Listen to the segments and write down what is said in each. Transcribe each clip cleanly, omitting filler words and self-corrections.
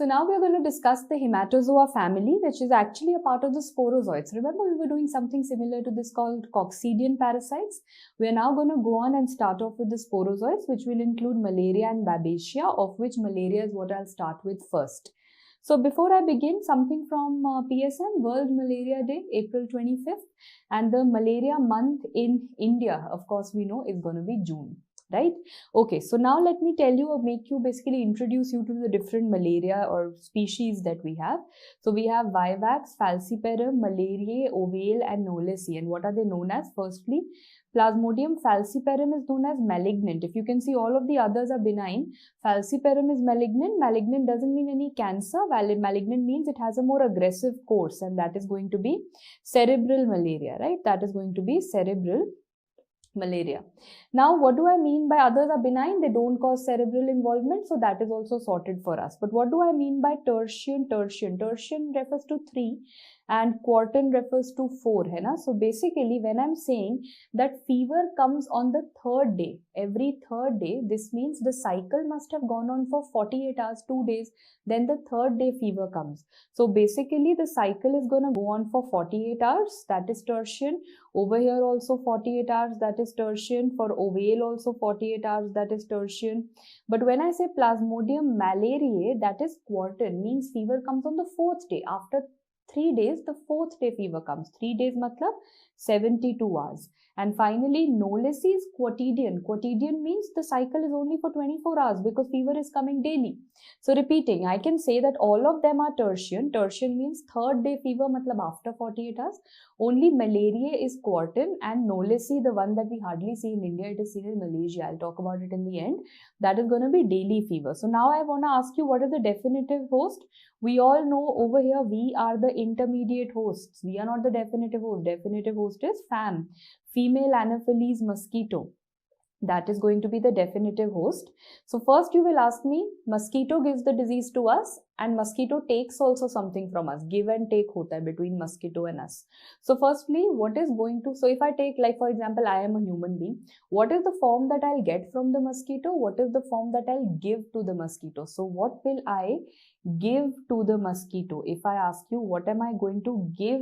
So now we are going to discuss the Hematozoa family, which is actually a part of the sporozoites. Remember, we were doing something similar to this called coccidian parasites. We are now going to go on and start off with the sporozoites, which will include malaria and babesia, of which malaria is what I'll start with first. So before I begin, something from PSM, World Malaria Day, April 25th, and the malaria month in India, of course, we know is going to be June. Right? Okay, so now let me tell you or basically introduce you to the different malaria or species that we have. So we have Vivax, Falciparum, Malariae, Ovale and Knowlesi. And what are they known as? Firstly, Plasmodium falciparum is known as malignant. If you can see, all of the others are benign. Falciparum is malignant. Malignant doesn't mean any cancer. Malignant means it has a more aggressive course, and that is going to be cerebral malaria, right? That is going to be cerebral malaria. Now, what do I mean by others are benign? They don't cause cerebral involvement, so that is also sorted for us. But what do I mean by tertian? Tertian refers to 3 and quartan refers to 4, hai na? So basically, when I'm saying that fever comes on the 3rd day, every 3rd day, this means the cycle must have gone on for 48 hours, 2 days, then the 3rd day fever comes. So basically, the cycle is going to go on for 48 hours, that is tertian. Over here also 48 hours, that is tertian. For ovale also 48 hours, that is tertian. But when I say Plasmodium malariae, that is quartan, means fever comes on the 4th day. After 3 days, the 4th day fever comes. 3 days matlab 72 hours. And finally, Knowlesi is quotidian. Quotidian means the cycle is only for 24 hours because fever is coming daily. So repeating, I can say that all of them are tertian. Tertian means 3rd day fever matlab after 48 hours. Only Malariae is quartan, and Knowlesi, the one that we hardly see in India, it is seen in Malaysia. I'll talk about it in the end. That is going to be daily fever. So now I want to ask you, what is the definitive host? We all know over here we are the intermediate hosts. We are not the definitive host. Definitive host is FAM, female Anopheles mosquito. That is going to be the definitive host. So first you will ask me, mosquito gives the disease to us and mosquito takes also something from us. Give and take hota hai between mosquito and us. So firstly, what is going to, so if I take, like for example, I am a human being, what is the form that I'll get from the mosquito? What is the form that I'll give to the mosquito? So what will I give to the mosquito? If I ask you, what am I going to give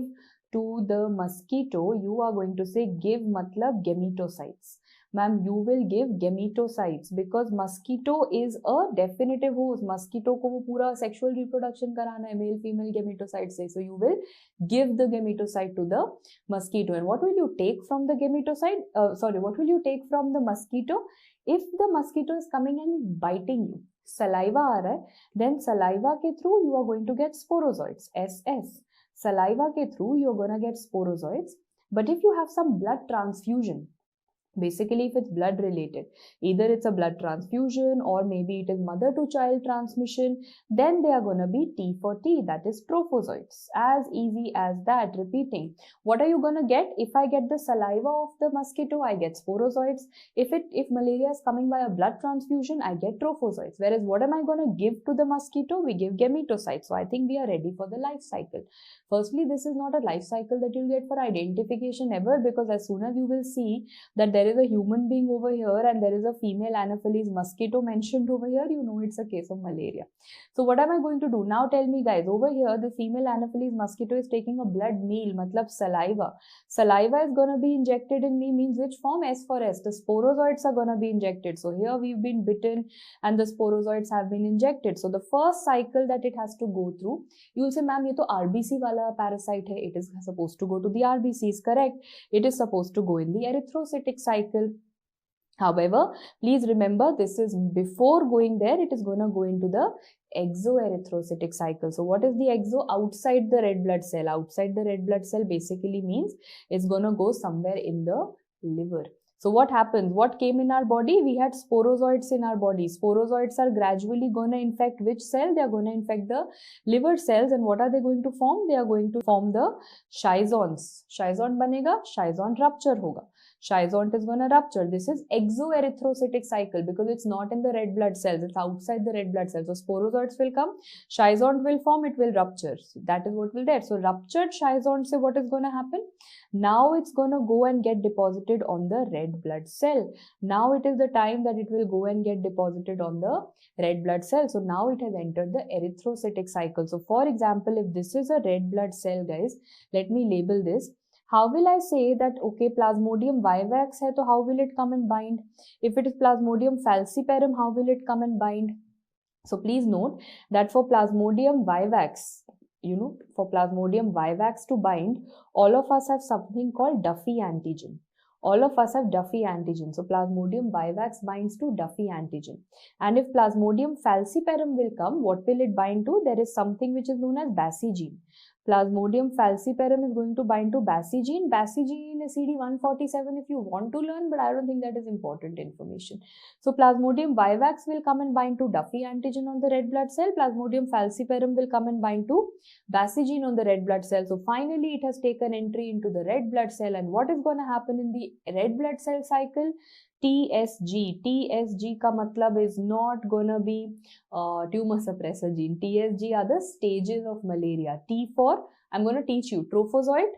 to the mosquito? You are going to say give matlab gametocytes. Ma'am, you will give gametocytes because mosquito is a definitive host. Mosquito ko wo pura sexual reproduction karana hai, male female gametocytes se. So you will give the gametocyte to the mosquito. And what will you take from the gametocyte? What will you take from the mosquito? If the mosquito is coming and biting you, saliva aa raha hai, then saliva ke through you are going to get sporozoites, SS. Saliva ke through you are going to get sporozoites. But if you have some blood transfusion, basically if it's blood related, either it's a blood transfusion or maybe it is mother to child transmission, then they are going to be T for T, that is trophozoites. As easy as that. Repeating, what are you going to get? If I get the saliva of the mosquito, I get sporozoites. If malaria is coming by a blood transfusion, I get trophozoites. Whereas what am I going to give to the mosquito? We give gametocytes. So I think we are ready for the life cycle. Firstly, this is not a life cycle that you'll get for identification ever, because as soon as you will see that there is a human being over here and there is a female Anopheles mosquito mentioned over here, you know it's a case of malaria. So what am I going to do? Now tell me guys, over here the female Anopheles mosquito is taking a blood meal, matlab saliva. Saliva is going to be injected in me, means which form? S for S. The sporozoites are going to be injected. So here we've been bitten and the sporozoites have been injected. So the first cycle that it has to go through, you will say, ma'am, ye to RBC wala parasite hai. It is supposed to go to the RBCs, correct? It is supposed to go in the erythrocytic cycle. However, please remember, this is before going there, it is going to go into the exoerythrocytic cycle. So what is the exo? Outside the red blood cell. Outside the red blood cell basically means it's going to go somewhere in the liver. So what happens? What came in our body? We had sporozoites in our body. Sporozoites are gradually going to infect which cell? They are going to infect the liver cells. And what are they going to form? They are going to form the schizons. Schizon banega, schizon rupture hoga. Schizont is going to rupture. This is exoerythrocytic cycle because it's not in the red blood cells, it's outside the red blood cells. So sporozoites will come, schizont will form, it will rupture. So that is what will there. So ruptured schizont, say what is going to happen? Now it's going to go and get deposited on the red blood cell. Now it is the time that it will go and get deposited on the red blood cell. So now it has entered the erythrocytic cycle. So for example, if this is a red blood cell, guys, let me label this. How will I say that, okay, Plasmodium vivax hai, so how will it come and bind? If it is Plasmodium falciparum, how will it come and bind? So please note that for Plasmodium vivax, for Plasmodium vivax to bind, all of us have something called Duffy antigen. All of us have Duffy antigen. So Plasmodium vivax binds to Duffy antigen. And if Plasmodium falciparum will come, what will it bind to? There is something which is known as Bassi gene. Plasmodium falciparum is going to bind to Bassi gene. Bassi gene is CD147 if you want to learn, but I don't think that is important information. So Plasmodium vivax will come and bind to Duffy antigen on the red blood cell. Plasmodium falciparum will come and bind to Bassi gene on the red blood cell. So finally it has taken entry into the red blood cell. And what is going to happen in the red blood cell cycle? TSG. TSG ka matlab is not gonna be tumor suppressor gene. TSG are the stages of malaria. T for, I'm gonna teach you, trophozoite.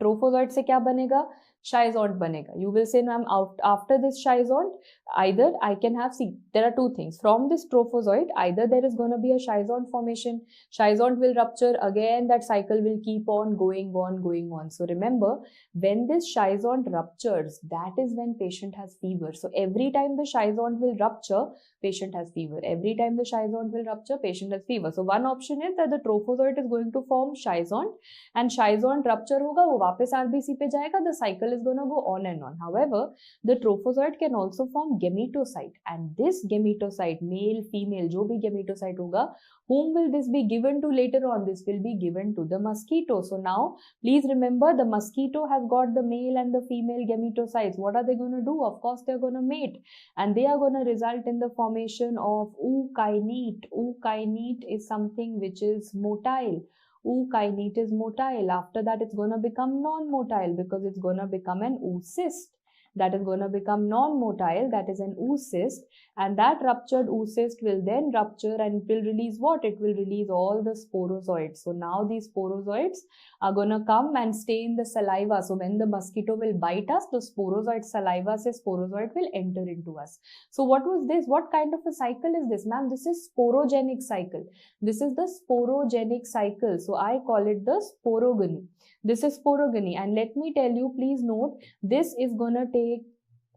Trophozoite से क्या बनेगा? Schizont banega. You will say, ma'am, after this schizont, either I can have, see, there are two things. From this trophozoite, either there is going to be a schizont formation, schizont will rupture, again that cycle will keep on going on. So remember, when this schizont ruptures, that is when patient has fever. So every time the schizont will rupture, patient has fever. Every time the schizont will rupture, patient has fever. So one option is that the trophozoite is going to form schizont and schizont rupture hoga, wo वापस RBC पे जाएगा, the cycle is going to go on and on. However, the trophozoite can also form gametocyte, and this gametocyte, male, female, जो भी gametocyte होगा, whom will this be given to later on? This will be given to the mosquito. So now, please remember, the mosquito has got the male and the female gametocytes. What are they going to do? Of course, they are going to mate, and they are going to result in the formation of ookinete. Ookinete is something which is motile. Ookinete is motile. After that, it's going to become non-motile because it's going to become an oocyst. That is going to become non-motile, that is an oocyst, and that ruptured oocyst will then rupture and it will release what? It will release all the sporozoites. So now these sporozoites are going to come and stay in the saliva. So when the mosquito will bite us, the sporozoite saliva se sporozoite will enter into us. So what was this? What kind of a cycle is this, ma'am? This is sporogenic cycle. This is the sporogenic cycle. So I call it the sporogony. This is sporogony, and let me tell you, please note, this is gonna take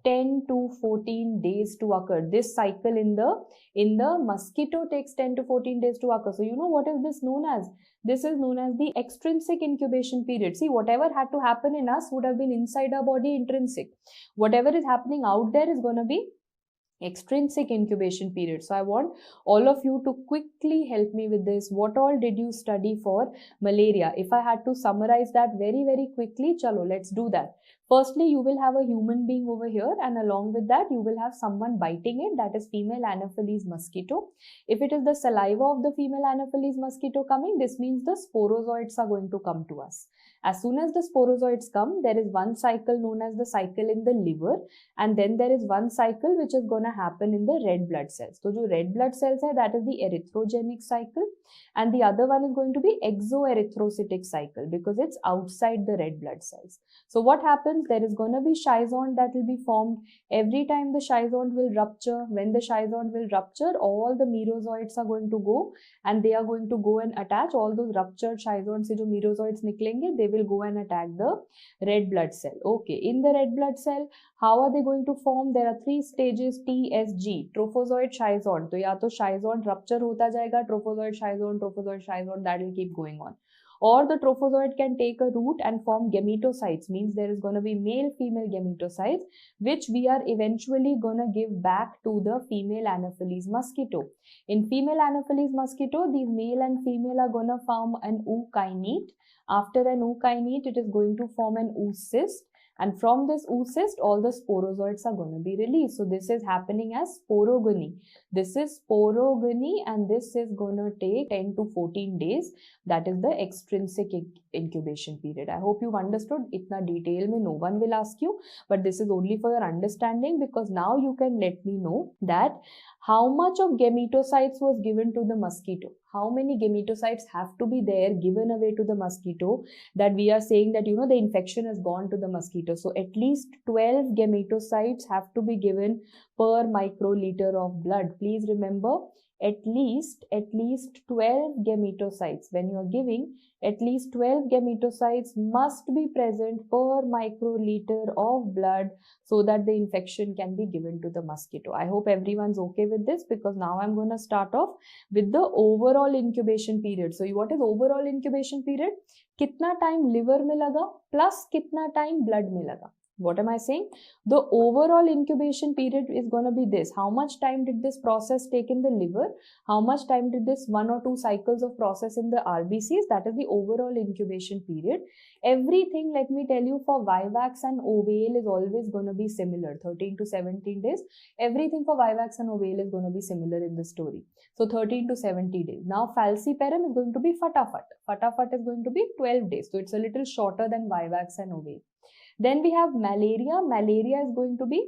10 to 14 days to occur. This cycle in the mosquito takes 10 to 14 days to occur. So you know what is this known as? This is known as the extrinsic incubation period. See, whatever had to happen in us would have been inside our body intrinsic. Whatever is happening out there is gonna be extrinsic incubation period. So I want all of you to quickly help me with this. What all did you study for malaria? If I had to summarize that very, very quickly, chalo, let's do that. Firstly, you will have a human being over here, and along with that, you will have someone biting it, that is female Anopheles mosquito. If it is the saliva of the female Anopheles mosquito coming, this means the sporozoites are going to come to us. As soon as the sporozoites come, there is one cycle known as the cycle in the liver, and then there is one cycle which is going to happen in the red blood cells. So, the red blood cells hai, that is the erythrogenic cycle, and the other one is going to be exoerythrocytic cycle because it's outside the red blood cells. So, what happens? There is going to be schizont that will be formed. Every time the schizont will rupture, when the schizont will rupture, all the merozoites are going to go, and they are going to go and attach all those ruptured schizont se jo merozoites niklenge, they will go and attack the red blood cell. Okay, in the red blood cell, how are they going to form? There are three stages, TSG, trophozoite schizont. So ya to schizont rupture hota jayega, trophozoite schizont, that will keep going on. Or the trophozoite can take a root and form gametocytes, means there is going to be male-female gametocytes, which we are eventually going to give back to the female Anopheles mosquito. In female Anopheles mosquito, these male and female are going to form an ookinete. After an ookinete, it is going to form an oocyst. And from this oocyst, all the sporozoites are going to be released. So this is happening as sporogony. This is sporogony, and this is going to take 10 to 14 days. That is the extrinsic incubation period. I hope you've understood. Itna detail mein no one will ask you, but this is only for your understanding, because now you can let me know that how much of gametocytes was given to the mosquito. How many gametocytes have to be there given away to the mosquito, that we are saying that, you know, the infection has gone to the mosquito. So at least 12 gametocytes have to be given per microliter of blood. Please remember, at least 12 gametocytes. When you are giving, at least 12 gametocytes must be present per microliter of blood, so that the infection can be given to the mosquito. I hope everyone's okay with this, because now I'm going to start off with the overall incubation period. So what is overall incubation period? Kitna time liver mein laga plus kitna time blood mein laga. What am I saying? The overall incubation period is going to be this. How much time did this process take in the liver? How much time did this 1 or 2 cycles of process in the RBCs? That is the overall incubation period. Everything, let me tell you, for Vivax and ovale is always going to be similar, 13 to 17 days. Everything for Vivax and ovale is going to be similar in the story. So 13 to 70 days. Now falciparum is going to be fatafat. Fatafat is going to be 12 days. So it's a little shorter than Vivax and ovale. Then we have malaria. Malaria is going to be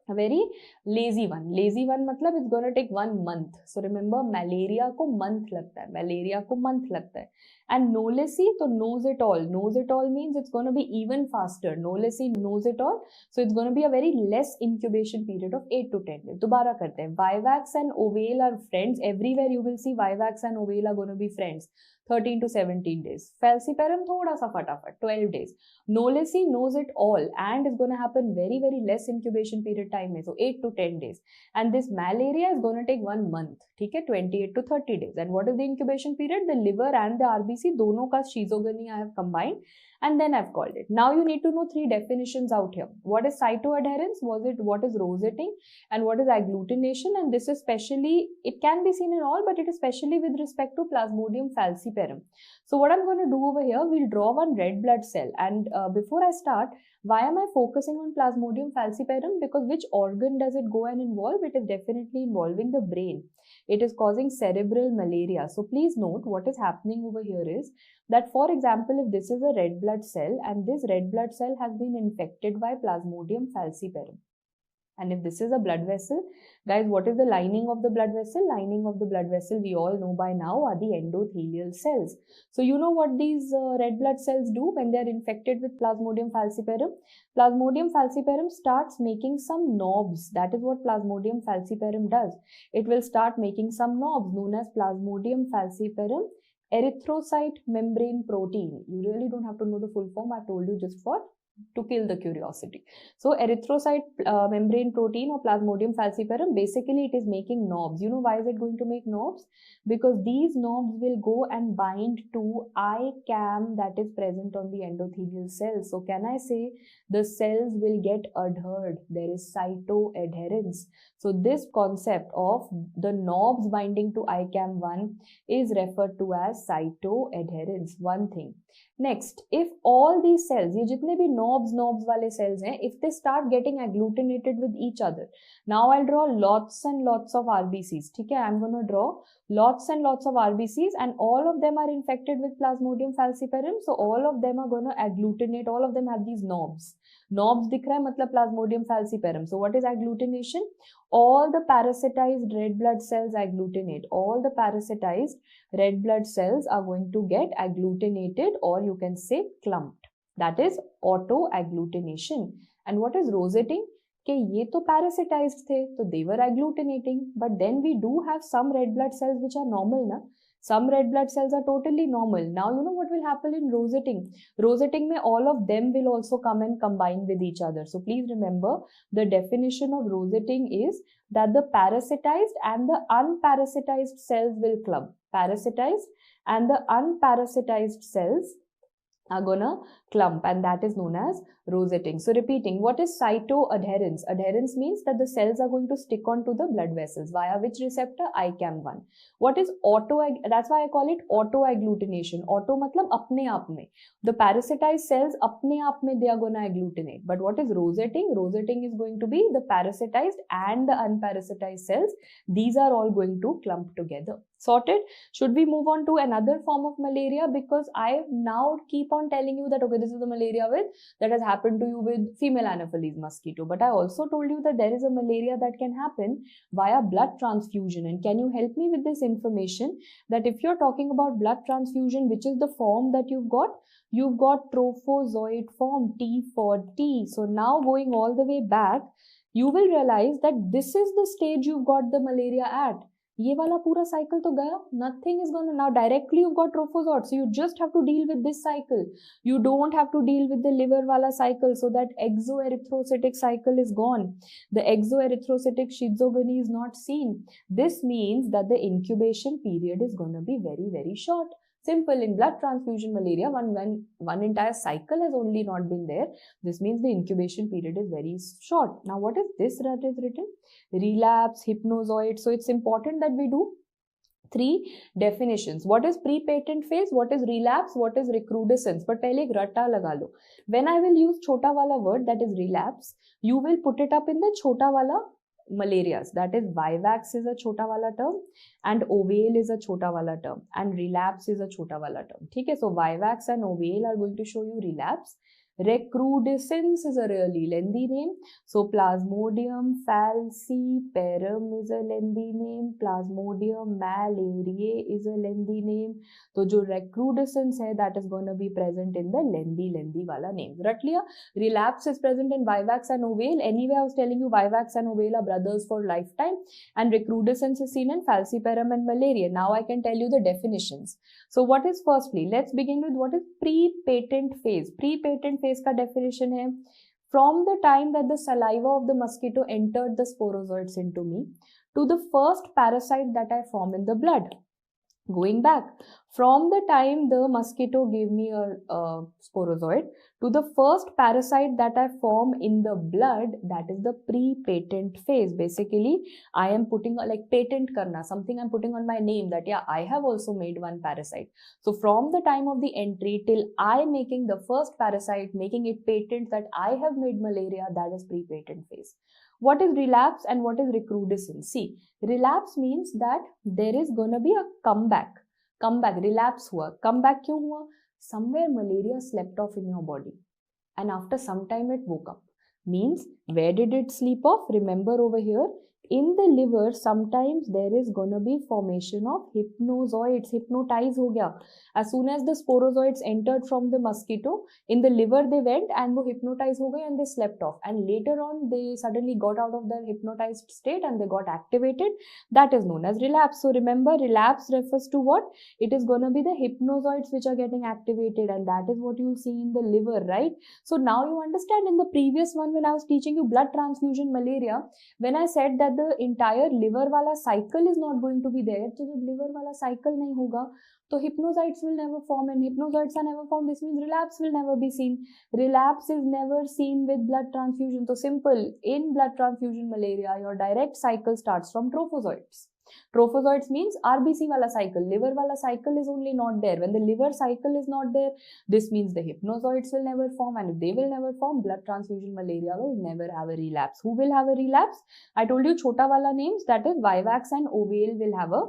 a very lazy one. Lazy one matlab it's going to take 1 month. So remember, malaria ko month lagta hai. Malaria ko month lagta hai. And Knowlesi to knows it all. Knows it all means it's going to be even faster. Knowlesi knows it all. So it's going to be a very less incubation period of 8 to 10 days. Dobara karte hain. Vivax and ovale are friends. Everywhere you will see Vivax and ovale are going to be friends. 13 to 17 days. Falciparum thoda sa fatafat, 12 days. Knowlesi knows it all and is going to happen very, very less incubation period time hai. So 8 to 10 days. And this malaria is going to take 1 month. ठीक है, 28 to 30 days. And what is the incubation period? The liver and the RBC, दोनों का schizogony I have combined and then I've called it. Now you need to know 3 definitions out here. What is cytoadherence? What is rosetting? And what is agglutination? And this is specially, it can be seen in all, but it is specially with respect to Plasmodium falciparum. So what I'm going to do over here, we'll draw one red blood cell. And before I start, why am I focusing on Plasmodium falciparum? Because which organ does it go and involve? It is definitely involving the brain. It is causing cerebral malaria. So please note what is happening over here is that, for example, if this is a red blood cell and this red blood cell has been infected by Plasmodium falciparum. And if this is a blood vessel, guys, what is the lining of the blood vessel? Lining of the blood vessel, we all know by now, are the endothelial cells. So you know what these red blood cells do when they are infected with Plasmodium falciparum? Plasmodium falciparum starts making some knobs. That is what Plasmodium falciparum does. It will start making some knobs known as Plasmodium falciparum erythrocyte membrane protein. You really don't have to know the full form. I told you just to kill the curiosity. So erythrocyte membrane protein or Plasmodium falciparum, basically it is making knobs. You know why is it going to make knobs? Because these knobs will go and bind to ICAM that is present on the endothelial cells. So can I say the cells will get adhered? There is cytoadherence. So this concept of the knobs binding to ICAM1 is referred to as cytoadherence. One thing. Next, if all these cells, ये जितने भी knobs वाले cells हैं, if they start getting agglutinated with each other, now I'll draw lots and lots of RBCs. ठीक है, I'm going to draw lots and lots of RBCs and all of them are infected with Plasmodium falciparum. So all of them are going to agglutinate. All of them have these knobs. Knobs दिख रहा है मतलब Plasmodium falciparum. So what is agglutination? All the parasitized red blood cells agglutinate. All the parasitized red blood cells are going to get agglutinated, or you can say clumped. That is auto-agglutination. And what is rosetting? कि ये तो parasitized थे, तो they were agglutinating. But then we do have some red blood cells which are normal, na? Some red blood cells are totally normal. Now you know what will happen in rosetting. Rosetting mein all of them will also come and combine with each other. So please remember, the definition of rosetting is that the parasitized and the unparasitized cells will clump. Parasitized and the unparasitized cells are gonna clump, and that is known as rosetting. So repeating, what is cytoadherence? Adherence means that the cells are going to stick onto the blood vessels via which receptor? ICAM1. What is that's why I call it autoagglutination. Auto matlab apne aap mein. The parasitized cells apne aap mein they are gonna agglutinate. But what is rosetting? Rosetting is going to be the parasitized and the unparasitized cells. These are all going to clump together. Sorted? Should we move on to another form of malaria? Because I now keep on telling you that, okay, this is the malaria that has happened to you with female Anopheles mosquito. But I also told you that there is a malaria that can happen via blood transfusion. And can you help me with this information that if you're talking about blood transfusion, which is the form that you've got? You've got trophozoite form, T for T. So now going all the way back, you will realize that this is the stage you've got the malaria at. ये वाला पूरा cycle तो गया, nothing is gonna, now directly you've got trophozoite, so you just have to deal with this cycle. You don't have to deal with the liver wala cycle, so that exoerythrocytic cycle is gone. The exoerythrocytic schizogony is not seen. This means that the incubation period is gonna be very, very short. Simple. In blood transfusion malaria, one entire cycle has only not been there. This means the incubation period is very short. Now, what is this that is written? Relapse, hypnozoite. So it's important that we do 3 definitions. What is pre-patent phase? What is relapse? What is recrudescence? But pehle ek ratta laga lo. When I will use chota wala word, that is relapse, you will put it up in the chota wala malarias. That is, vivax is a chota wala term and ovale is a chota wala term and relapse is a chota wala term. Okay, so vivax and ovale are going to show you relapse. Recrudescence is a really lengthy name. So Plasmodium falciparum is a lengthy name. Plasmodium malariae is a lengthy name. So jo recrudescence hai, that is going to be present in the lengthy wala name. Rat liya? Relapse is present in vivax and ovale. Anyway, I was telling you vivax and ovale are brothers for lifetime, and recrudescence is seen in falciparum and malaria. Now I can tell you the definitions. So what is firstly? Let's begin with what is pre-patent phase. Pre-patent phase का definition है from the time that the saliva of the mosquito entered the sporozoites into me to the first parasite that I form in the blood. Going back from the time the mosquito gave me a sporozoid to the first parasite that I form in the blood, that is the pre-patent phase. Basically, I am putting like patent karna, something I'm putting on my name that yeah, I have also made one parasite. So from the time of the entry till I making the first parasite, making it patent that I have made malaria, that is pre-patent phase. What is relapse and what is recrudescence? See, relapse means that there is gonna be a comeback. Relapse hua. Comeback kyun hua? Somewhere malaria slept off in your body and after some time it woke up. Means, where did it sleep off? Remember over here, in the liver, sometimes there is gonna be formation of hypnozoites. Hypnotize ho gaya. As soon as the sporozoites entered from the mosquito, in the liver they went and wo hypnotize ho gaye and they slept off. And later on, they suddenly got out of their hypnotized state and they got activated. That is known as relapse. So remember, relapse refers to what? It is gonna be the hypnozoites which are getting activated, and that is what you'll see in the liver, right? So now you understand. In the previous one, when I was teaching you blood transfusion malaria, when I said that the entire liver wala cycle is not going to be there, so the liver wala cycle nahi hoga, so hypnozoites will never form, and hypnozoites are never formed. This means relapse will never be seen. Relapse is never seen with blood transfusion. So simple, in blood transfusion malaria, your direct cycle starts from trophozoites. Trophozoites means RBC wala cycle. Liver wala cycle is only not there. When the liver cycle is not there, this means the hypnozoites will never form, and if they will never form, blood transfusion malaria will never have a relapse. Who will have a relapse? I told you chota wala names, that is vivax and ovale will have a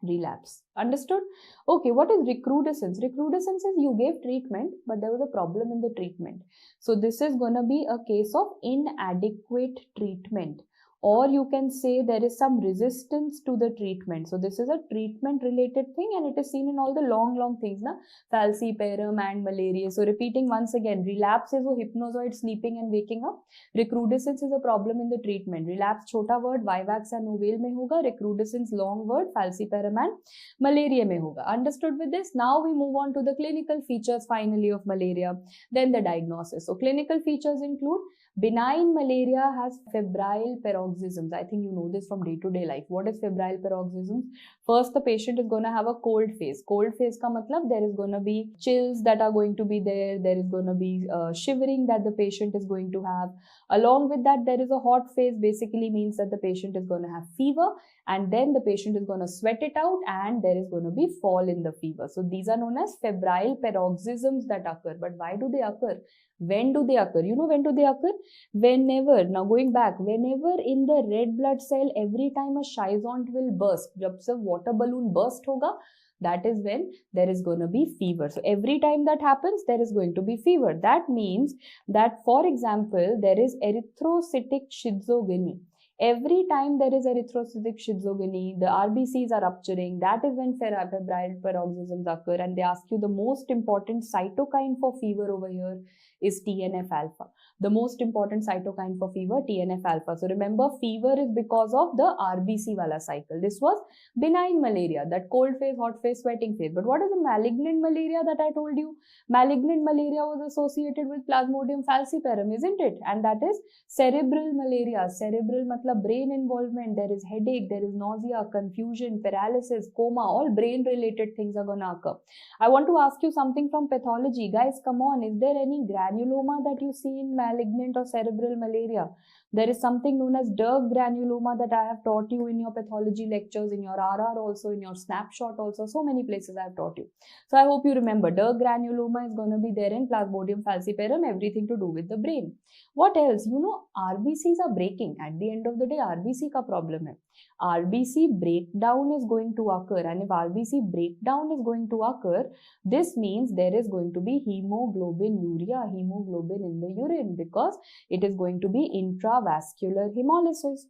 relapse. Understood? Okay, what is recrudescence? Recrudescence is you gave treatment, but there was a problem in the treatment. So this is gonna be a case of inadequate treatment. Or you can say there is some resistance to the treatment. So this is a treatment related thing, and it is seen in all the long things, na? Falciparum and malaria. So repeating once again, relapse is a hypnozoid sleeping and waking up. Recrudescence is a problem in the treatment. Relapse chota word, vivax and ovale mein hoga. Recrudescence long word, falciparum and malaria mein hoga. Understood with this? Now we move on to the clinical features finally of malaria. Then the diagnosis. So clinical features include Benign malaria has febrile paroxysms. I think you know this from day-to-day life. What is febrile paroxysms? First, the patient is going to have a cold phase. Cold phase ka matlab, there is going to be chills that are going to be there. There is going to be shivering that the patient is going to have. Along with that, there is a hot phase. Basically means that the patient is going to have fever, and then the patient is going to sweat it out, and there is going to be fall in the fever. So these are known as febrile paroxysms that occur. But why do they occur? When do they occur? You know when do they occur? Whenever, now going back, whenever in the red blood cell, every time a schizont will burst, जब से water balloon burst होगा, that is when there is going to be fever. So every time that happens, there is going to be fever. That means that, for example, there is erythrocytic schizogeny. Every time there is erythrocytic schizogeny, the RBCs are rupturing. That is when febrile paroxysms occur, and they ask you the most important cytokine for fever over here is TNF alpha. The most important cytokine for fever, TNF alpha. So remember, fever is because of the RBC wala cycle. This was benign malaria, that cold phase, hot phase, sweating phase. But what is the malignant malaria that I told you? Malignant malaria was associated with Plasmodium falciparum, isn't it? And that is cerebral malaria. Cerebral matlab brain involvement. There is headache, there is nausea, confusion, paralysis, coma, all brain related things are gonna occur. I want to ask you something from pathology. Guys, come on, is there any granuloma that you see in malignant or cerebral malaria? There is something known as Derg granuloma that I have taught you in your pathology lectures, in your RR also, in your snapshot also, so many places I have taught you. So I hope you remember, Derg granuloma is going to be there in Plasmodium falciparum, everything to do with the brain. What else? You know, RBCs are breaking. At the end of the day, RBC ka problem hai. RBC breakdown is going to occur, and if RBC breakdown is going to occur, this means there is going to be hemoglobinuria, hemoglobin in the urine, because it is going to be intravascular hemolysis.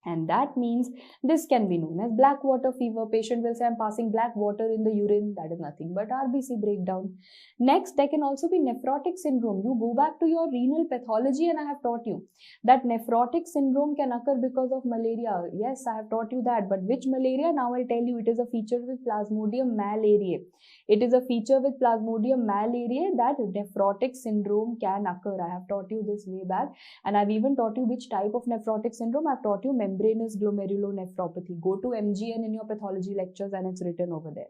And that means this can be known as black water fever. Patient will say, I'm passing black water in the urine. That is nothing but RBC breakdown. Next, there can also be nephrotic syndrome. You go back to your renal pathology and I have taught you that nephrotic syndrome can occur because of malaria. Yes, I have taught you that. But which malaria? Now I'll tell you, it is a feature with Plasmodium malariae. It is a feature with Plasmodium malariae that nephrotic syndrome can occur. I have taught you this way back, and I've even taught you which type of nephrotic syndrome. I've taught you membranous glomerulonephropathy. Go to MGN in your pathology lectures and it's written over there.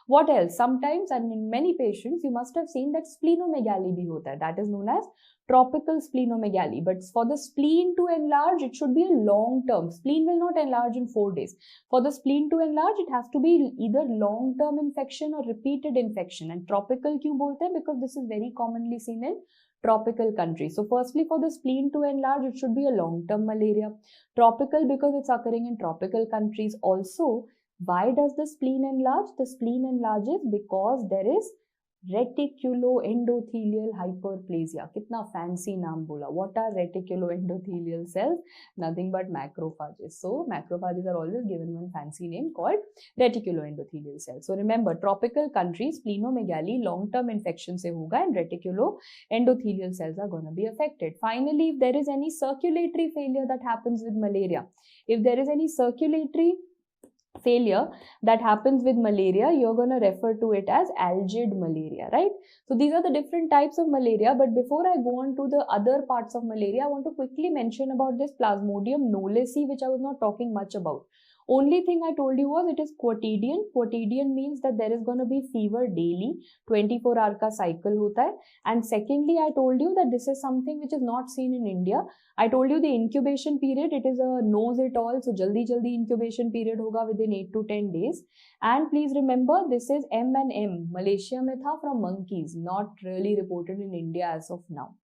What else? Sometimes, and in many patients, you must have seen that splenomegaly bhi hota hai. That is known as tropical splenomegaly. But for the spleen to enlarge, it should be a long term. Spleen will not enlarge in 4 days. For the spleen to enlarge, it has to be either long term infection or repeated infection. And tropical kyun bolte hain? Because this is very commonly seen in tropical countries. So firstly, for the spleen to enlarge, it should be a long-term malaria. Tropical because it's occurring in tropical countries. Also, why does the spleen enlarge? The spleen enlarges because there is reticuloendothelial hyperplasia. Kitna fancy naam bola. What are reticuloendothelial cells? Nothing but macrophages. So macrophages are always given one fancy name called reticuloendothelial cells. So remember, tropical countries, splenomegaly, long-term infection se hoga, and reticuloendothelial cells are going to be affected. Finally, if there is any circulatory failure that happens with malaria, if there is any circulatory failure that happens with malaria, you're going to refer to it as algid malaria, right? So these are the different types of malaria. But before I go on to the other parts of malaria, I want to quickly mention about this Plasmodium knowlesi, which I was not talking much about. Only thing I told you was it is quotidian. Quotidian means that there is going to be fever daily, 24-hour ka cycle hota hai. And secondly, I told you that this is something which is not seen in India. I told you the incubation period, it is a knows it all. So jaldi incubation period hoga within 8 to 10 days. And please remember, this is M&M. Malaysia mein tha from monkeys, not really reported in India as of now.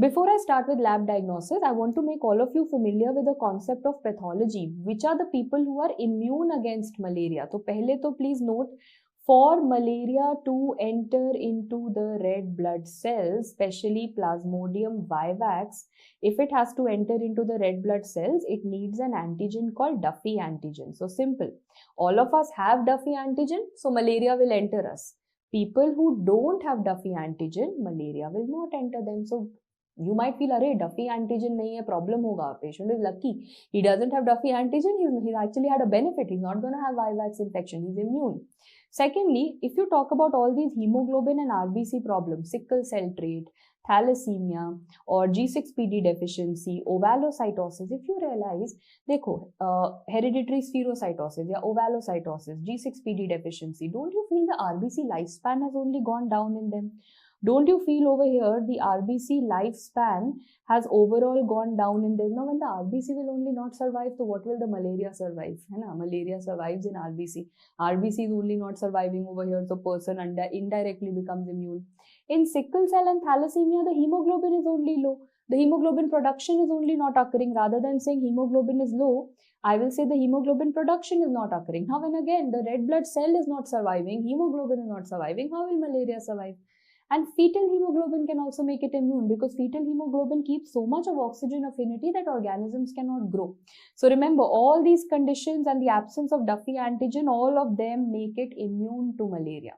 Before I start with lab diagnosis, I want to make all of you familiar with the concept of pathology. Which are the people who are immune against malaria? So, pehle to please note, for malaria to enter into the red blood cells, especially Plasmodium vivax, if it has to enter into the red blood cells, it needs an antigen called Duffy antigen. So, simple. All of us have Duffy antigen, so malaria will enter us. People who don't have Duffy antigen, malaria will not enter them. So, you might feel, array, Duffy antigen nahi hai, problem hoga. Patient is lucky. He doesn't have Duffy antigen. He's actually had a benefit. He's not going to have Vivax infection. He's immune. Secondly, if you talk about all these hemoglobin and RBC problems, sickle cell trait, thalassemia or G6PD deficiency, ovalocytosis, if you realize, देखो hereditary spherocytosis या ovalocytosis, G6PD deficiency, don't you feel the RBC lifespan has only gone down in them? Don't you feel over here the RBC lifespan has overall gone down in them? Now when the RBC will only not survive, so what will the malaria survive? है ना, malaria survives in RBC. RBC is only not surviving over here, so person indirectly becomes immune. In sickle cell and thalassemia, the hemoglobin is only low. The hemoglobin production is only not occurring. Rather than saying hemoglobin is low, I will say the hemoglobin production is not occurring. Now when again the red blood cell is not surviving, hemoglobin is not surviving, how will malaria survive? And fetal hemoglobin can also make it immune, because fetal hemoglobin keeps so much of oxygen affinity that organisms cannot grow. So remember, all these conditions and the absence of Duffy antigen, all of them make it immune to malaria.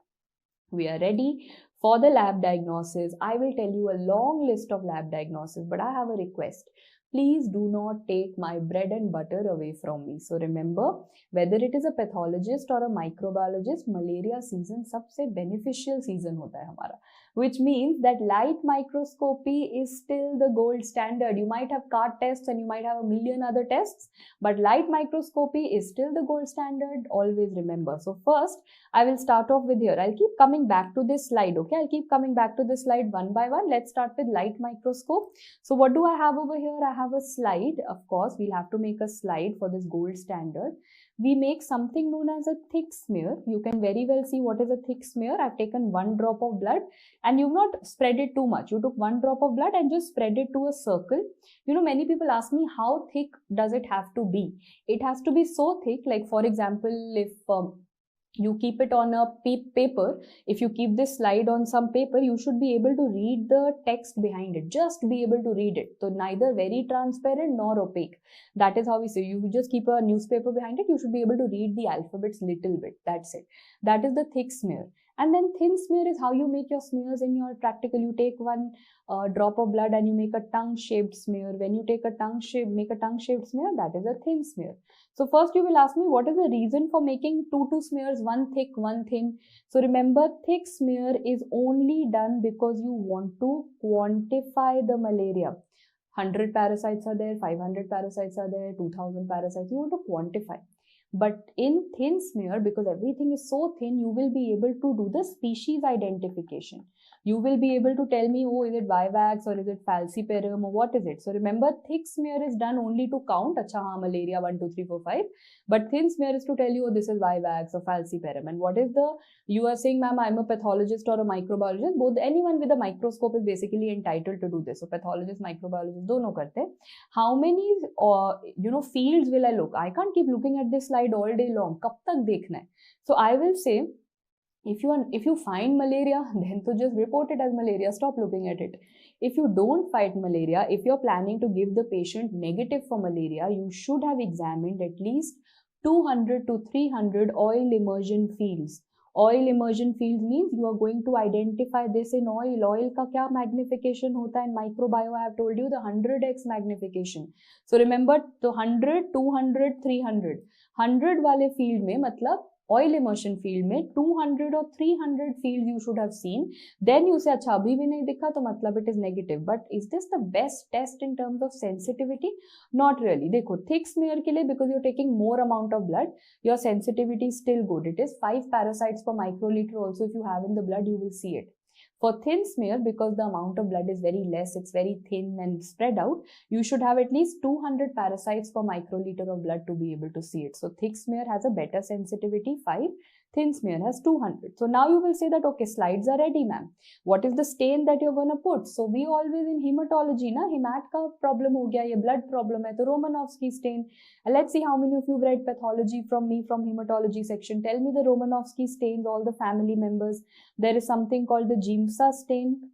We are ready for the lab diagnosis. I will tell you a long list of lab diagnosis, but I have a request. Please do not take my bread and butter away from me. So remember, whether it is a pathologist or a microbiologist, malaria season सबसे beneficial season होता है हमारा, which means that light microscopy is still the gold standard. You might have CART tests and you might have a million other tests, but light microscopy is still the gold standard. Always remember. So first, I will start off with here. I'll keep coming back to this slide. Okay, I'll keep coming back to this slide one by one. Let's start with light microscope. So what do I have over here? I have a slide. Of course, we'll have to make a slide for this gold standard. We make something known as a thick smear. You can very well see what is a thick smear. I've taken 1 drop of blood and you've not spread it too much. You took 1 drop of blood and just spread it to a circle. You know, many people ask me, how thick does it have to be? It has to be so thick, like for example, if you keep it on a paper, if you keep this slide on some paper, you should be able to read the text behind it, just be able to read it. So neither very transparent nor opaque. That is how we say, you just keep a newspaper behind it, you should be able to read the alphabets little bit. That's it. That is the thick smear. And then thin smear is how you make your smears in your practical. You take 1 drop of blood and you make a tongue-shaped smear. When you take make a tongue-shaped smear, that is a thin smear. So first you will ask me, what is the reason for making two smears, one thick, one thin? So remember, thick smear is only done because you want to quantify the malaria. 100 parasites are there, 500 parasites are there, 2000 parasites, you want to quantify. But in thin smear, because everything is so thin, you will be able to do the species identification. You will be able to tell me, oh, is it vivax or is it falciparum or what is it? So remember, thick smear is done only to count, acha, haan, malaria 1, 2, 3, 4, 5. But thin smear is to tell you, oh, this is vivax or falciparum. And what is you are saying, ma'am, I'm a pathologist or a microbiologist. Both, anyone with a microscope is basically entitled to do this. So pathologist, microbiologist, dono karte. How many, fields will I look? I can't keep looking at this slide all day long. Kab tak dekhna hai? So I will say, if you find malaria, then to just report it as malaria. Stop looking at it. If you don't fight malaria, if you're planning to give the patient negative for malaria, you should have examined at least 200 to 300 oil immersion fields. Oil immersion fields means you are going to identify this in oil. Oil ka kya magnification hota hai in microbio? I have told you the 100x magnification. So remember, to 100, 200, 300. 100 wale field mein, matlab oil immersion field में 200 or 300 fields you should have seen. Then you say, अच्छा अभी भी नहीं दिखा तो मतलब it is negative. But is this the best test in terms of sensitivity? Not really. देखो, thick smear के लिए, because you're taking more amount of blood, your sensitivity is still good. It is 5 parasites per microliter also. If you have in the blood, you will see it. For thin smear, because the amount of blood is very less, it's very thin and spread out, you should have at least 200 parasites per microliter of blood to be able to see it. So thick smear has a better sensitivity, 5. Thin smear has 200. So now you will say that, okay, slides are ready, ma'am. What is the stain that you're going to put? So we always in hematology, na, hemat ka problem ho gaya, ye blood problem hai, to Romanovsky stain. And let's see how many of you have read pathology from me from hematology section. Tell me the Romanovsky stains, all the family members. There is something called the Jimsa stain.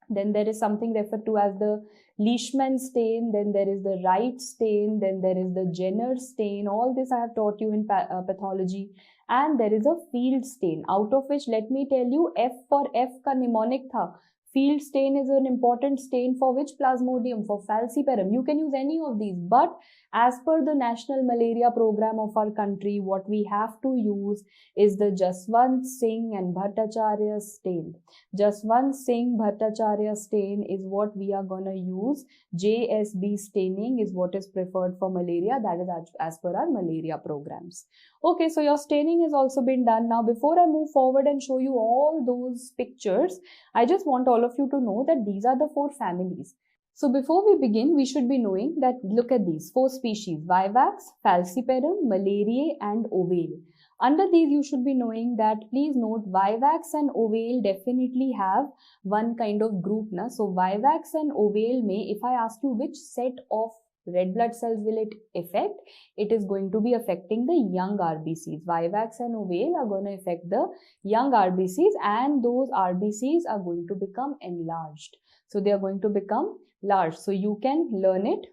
Then there is something referred to as the Leishman stain. Then there is the Wright stain. Then there is the Jenner stain. All this I have taught you in pathology. And there is a field stain, out of which, let me tell you, F for F ka mnemonic tha. Field stain is an important stain for which Plasmodium? For falciparum. You can use any of these, but as per the National Malaria Program of our country, what we have to use is the Jaswant Singh and Bhattacharya stain. Jaswant Singh Bhattacharya stain is what we are going to use. JSB staining is what is preferred for malaria. That is as per our malaria programs. Okay, so your staining has also been done. Now, before I move forward and show you all those pictures, I just want all of you to know that these are the 4 families. So before we begin, we should be knowing that look at these 4 species: Vivax, Falciparum, Malariae and Ovale. Under these, you should be knowing that, please note, Vivax and Ovale definitely have one kind of group. So Vivax and Ovale may, if I ask you which set of red blood cells will it affect, it is going to be affecting the young RBCs. Vivax and Ovale are going to affect the young RBCs, and those RBCs are going to become enlarged. So they are going to become large. So you can learn it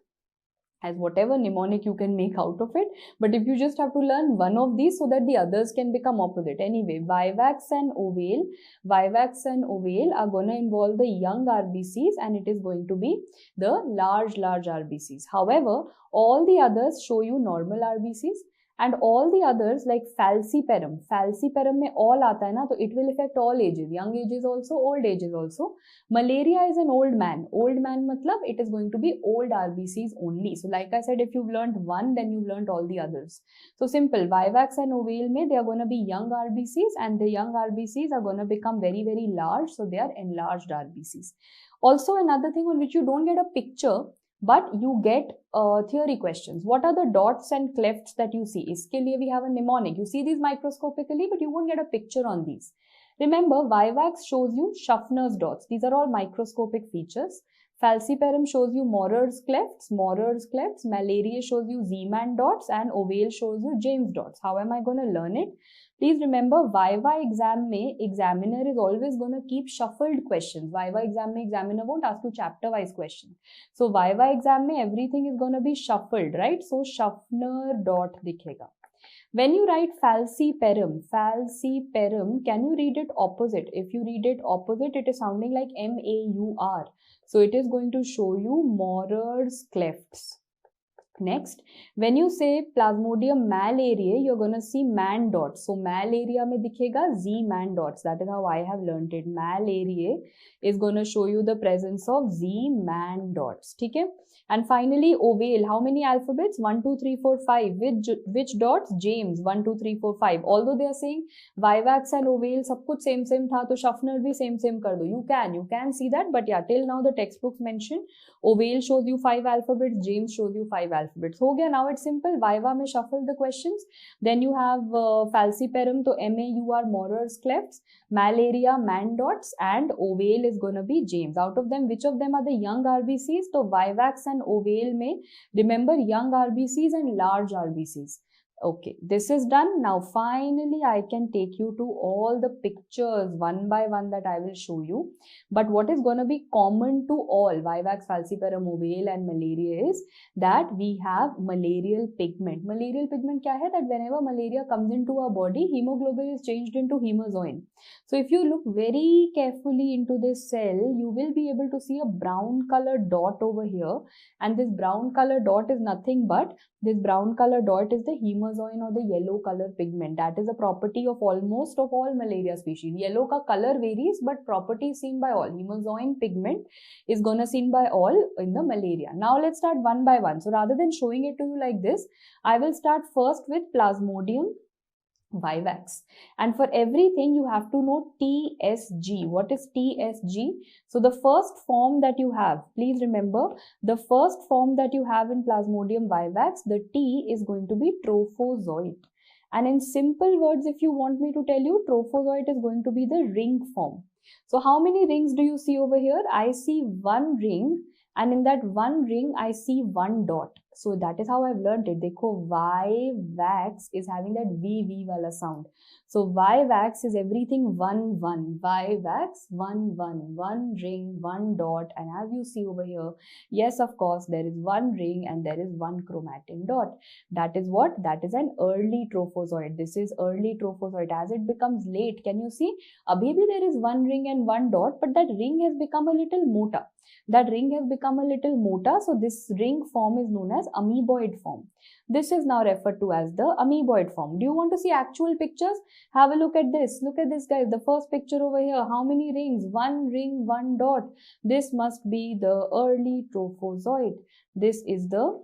as whatever mnemonic you can make out of it, but if you just have to learn one of these so that the others can become opposite. Anyway, Vivax and Ovale are going to involve the young RBCs, and it is going to be the large RBCs. However, all the others show you normal RBCs, and all the others like Falciparum में all आता है ना, तो it will affect all ages, young ages also, old ages also. Malaria is an old man matlab it is going to be old RBCs only. So like I said, if you've learned one, then you've learned all the others. So simple, Vivax and Ovale में they are going to be young RBCs, and the young RBCs are going to become very, very large, so they are enlarged RBCs. Also, another thing on which you don't get a picture, but you get theory questions. What are the dots and clefts that you see? Iske liye we have a mnemonic. You see these microscopically, but you won't get a picture on these. Remember, Vivax shows you Schaffner's dots. These are all microscopic features. Falciparum shows you Morer's clefts. Malariae shows you Zeeman dots, and Ovale shows you James dots. How am I going to learn it? Please remember, Viva exam mein examiner is always going to keep shuffled questions. Viva exam mein examiner won't ask you chapter wise questions. So Viva exam mein everything is going to be shuffled, right? So Schaffner dot dikhega. When you write falciparum, can you read it opposite? If you read it opposite, it is sounding like M-A-U-R. So it is going to show you Morer's clefts. Next, when you say Plasmodium malariae, you're going to see man dots. So malaria mein dikhega Z man dots. That is how I have learned it. Malariae is going to show you the presence of Z man dots. Okay? And finally, Ovale. How many alphabets? 1, 2, 3, 4, 5. Which dots? James. 1, 2, 3, 4, 5. Although they are saying Vivax and Ovale सब कुछ same tha, तो Schaffner भी same कर दो. You can see that, but yeah, till now the textbooks mention Ovale shows you 5 alphabets, James shows you 5 alphabets. हो गया, now it's simple. Viva में shuffle the questions. Then you have Falciparum, तो M-A-U-R, Morer's clefts. Malaria, man dots, and Ovale is going to be James. Out of them, which of them are the young RBCs? So Vivax and Ovale में, remember, young RBCs and large RBCs. Okay, this is done. Now finally I can take you to all the pictures one by one that I will show you. But what is going to be common to all Vivax, Falciparum, Ovale and Malaria is that we have malarial pigment. Malarial pigment kya hai? That whenever malaria comes into our body, hemoglobin is changed into hemozoin. So if you look very carefully into this cell, you will be able to see a brown color dot over here, and this brown color dot is nothing but this brown color dot is the hemozoin or the yellow color pigment. That is a property of almost of all malaria species. Yellow ka color varies, but property is seen by all. Hemozoin pigment is gonna seen by all in the malaria. Now let's start one by one. So rather than showing it to you like this, I will start first with Plasmodium Vivax. And for everything you have to know TSG. What is TSG? So the first form that you have, please remember, the first form that you have in Plasmodium Vivax, the T is going to be trophozoite. And in simple words, if you want me to tell you, trophozoite is going to be the ring form. So how many rings do you see over here? I see one ring, and in that one ring I see one dot. So that is how I've learned it. Dekho, Vivax is having that V wala sound. So Vivax is everything 1, 1. Vivax, 1, 1. 1 ring, 1 dot. And as you see over here, yes, of course, there is 1 ring and there is 1 chromatin dot. That is what? That is an early trophozoite. This is early trophozoite. As it becomes late, can you see? Maybe there is 1 ring and 1 dot, but that ring has become a little mota. That ring has become a little mota, so this ring form is known as amoeboid form. This is now referred to as the amoeboid form. Do you want to see actual pictures? Have a look at this. Look at this, guys. The first picture over here. How many rings? 1 ring, 1 dot. This must be the early trophozoite. This is the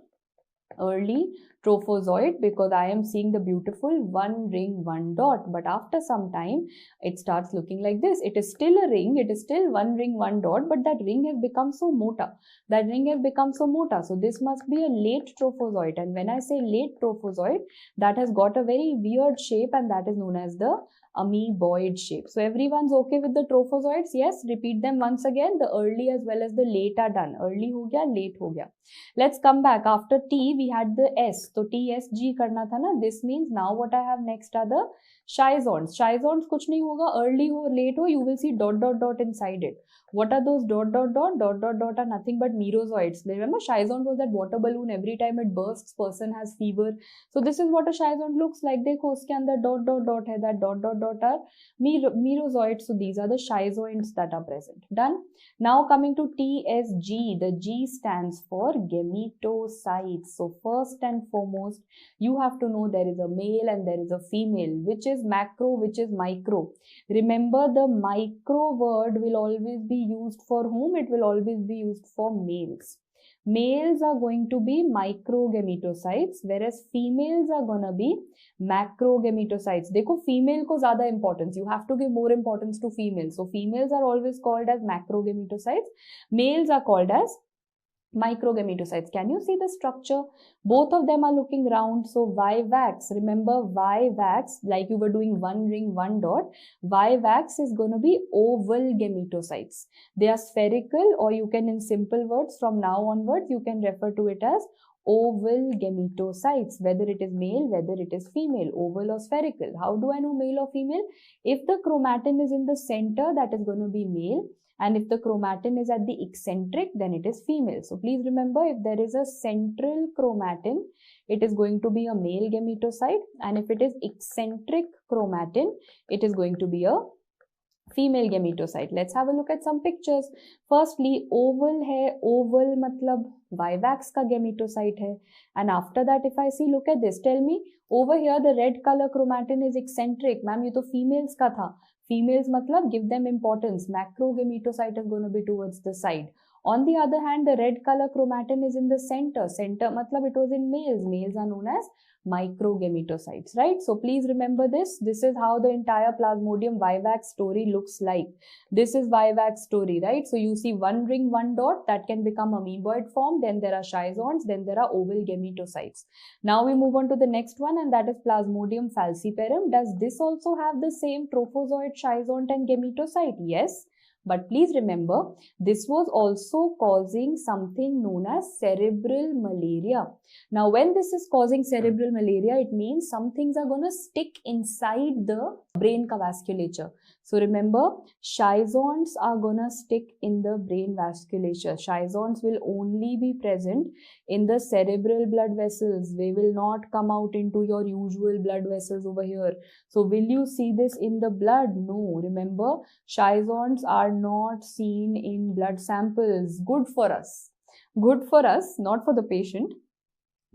early trophozoite because I am seeing the beautiful 1 ring, 1 dot. But after some time, it starts looking like this. It is still a ring. It is still 1 ring, 1 dot, but that ring has become so mota. That ring has become so mota. So this must be a late trophozoite. And when I say late trophozoite, that has got a very weird shape, and that is known as the amoeboid shape. So everyone's okay with the trophozoites? Yes, repeat them once again. The early as well as the late are done. Early ho gaya, late ho gaya. Let's come back. After T, we had the S. So TSG karna tha na. This means now what I have next are the schizons. Schizons kuch nahi hoga. Early ho, late ho, you will see dot dot dot inside it. What are those dot dot dot? Dot dot dot are nothing but merozoites. Remember, schizon was that water balloon. Every time it bursts, person has fever. So this is what a schizon looks like. Dekho, uske andar dot dot dot hai. That dot dot dot are merozoites. So these are the schizoids that are present. Done. Now coming to TSG. The G stands for gametocytes. So first and foremost, you have to know there is a male and there is a female. Which is macro, which is micro. Remember, the micro word will always be used for whom? It will always be used for males. Males are going to be microgametocytes, whereas females are gonna be macrogametocytes. Dekho, female ko zyada importance. You have to give more importance to females. So females are always called as macrogametocytes. Males are called as microgametocytes. Can you see the structure? Both of them are looking round. So Vivax, remember Vivax, like you were doing 1 ring, 1 dot. Vivax is going to be oval gametocytes. They are spherical, or you can, in simple words, from now onwards, you can refer to it as oval gametocytes, whether it is male, whether it is female, oval or spherical. How do I know male or female? If the chromatin is in the center, that is going to be male. And if the chromatin is at the eccentric, then it is female. So please remember, if there is a central chromatin, it is going to be a male gametocyte. And if it is eccentric chromatin, it is going to be a female gametocyte. Let's have a look at some pictures. Firstly, oval hai. Oval matlab Vivax ka gametocyte hai. And after that, if I see, look at this. Tell me, over here the red color chromatin is eccentric. Ma'am, ye to females ka tha. Females matlab give them importance. Macrogametocyte is going to be towards the side. On the other hand, the red color chromatin is in the center. Center matlab it was in males. Males are known as microgametocytes, right? So please remember this. This is how the entire Plasmodium vivax story looks like. This is vivax story, right? So you see 1 ring, 1 dot, that can become amoeboid form. Then there are schizons. Then there are oval gametocytes. Now we move on to the next one, and that is Plasmodium falciparum. Does this also have the same trophozoite, schizont and gametocyte? Yes. But please remember, this was also causing something known as cerebral malaria. Now, when this is causing cerebral malaria, it means some things are going to stick inside the brain vasculature. So remember, schizons are going to stick in the brain vasculature. Schizons will only be present in the cerebral blood vessels. They will not come out into your usual blood vessels over here. So will you see this in the blood? No. Remember, schizons are not seen in blood samples. Good for us. Good for us, not for the patient.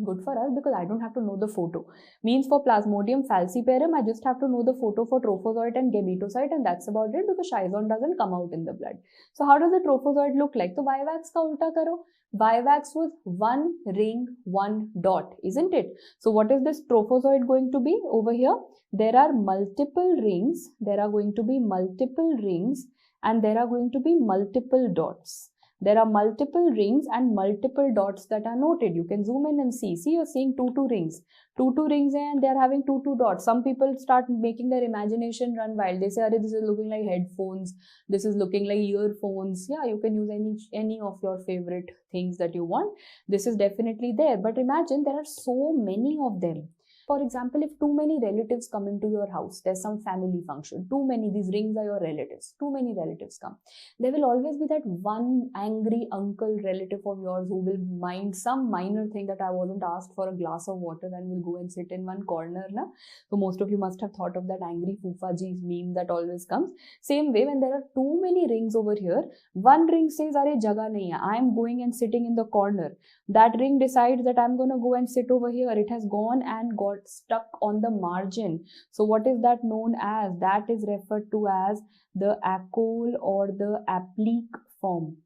Good for us because I don't have to know the photo. Means for Plasmodium falciparum, I just have to know the photo for trophozoite and gametocyte, and that's about it, because schizon doesn't come out in the blood. So how does the trophozoite look like? So Vivax ka ulta karo. Vivax was 1 ring, 1 dot, isn't it? So what is this trophozoite going to be? Over here, there are multiple rings. There are going to be multiple rings, and there are going to be multiple dots. There are multiple rings and multiple dots that are noted. You can zoom in and see. See, you're seeing two rings. Two rings and they're having two dots. Some people start making their imagination run wild. They say, this is looking like headphones. This is looking like earphones. Yeah, you can use any of your favorite things that you want. This is definitely there. But imagine there are so many of them. For example, if too many relatives come into your house, there's some family function, these rings are your relatives, too many relatives come. There will always be that one angry uncle relative of yours who will mind some minor thing that I wasn't asked for a glass of water and will go and sit in one corner. Na? So most of you must have thought of that angry Fufaji's meme that always comes. Same way, when there are too many rings over here, one ring says, "Arey jaga nahi hai, I'm going and sitting in the corner." That ring decides that I'm going to go and sit over here. It has gone and got stuck on the margin. So what is that known as? That is referred to as the acole or the applique form.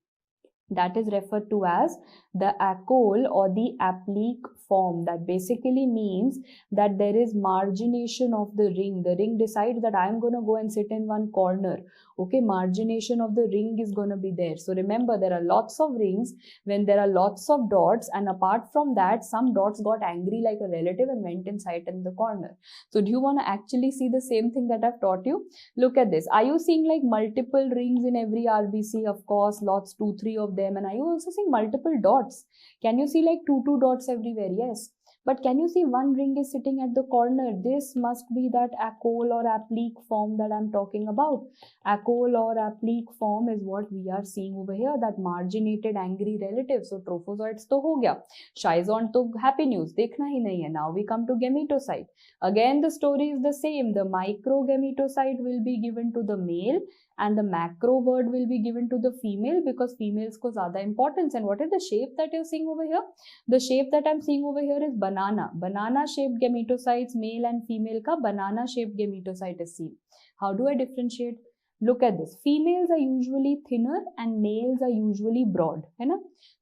That is referred to as the acole or the applique form. That basically means that there is margination of the ring. The ring decides that I'm going to go and sit in one corner. Okay, margination of the ring is going to be there. So remember, there are lots of rings when there are lots of dots, and apart from that, some dots got angry like a relative and went inside in the corner. So do you want to actually see the same thing that I've taught you? Look at this. Are you seeing like multiple rings in every RBC? Of course, lots, 2, 3 of them. And are you also seeing multiple dots? Can you see like two dots everywhere? Yes. But can you see one ring is sitting at the corner? This must be that acole or applique form that I'm talking about. Acole or applique form is what we are seeing over here, that marginated angry relative. So trophozoites to ho gaya. Schizon to happy news. Dekhna hi nahi hai. Now we come to gametocyte. Again, the story is the same. The microgametocyte will be given to the male and the macro word will be given to the female, because females ko zyada importance. And what is the shape that you're seeing over here? The shape that I'm seeing over here is banana. Banana shaped gametocytes, male and female ka banana shaped gametocyte is seen. How do I differentiate? Look at this. Females are usually thinner and males are usually broad. Hai na?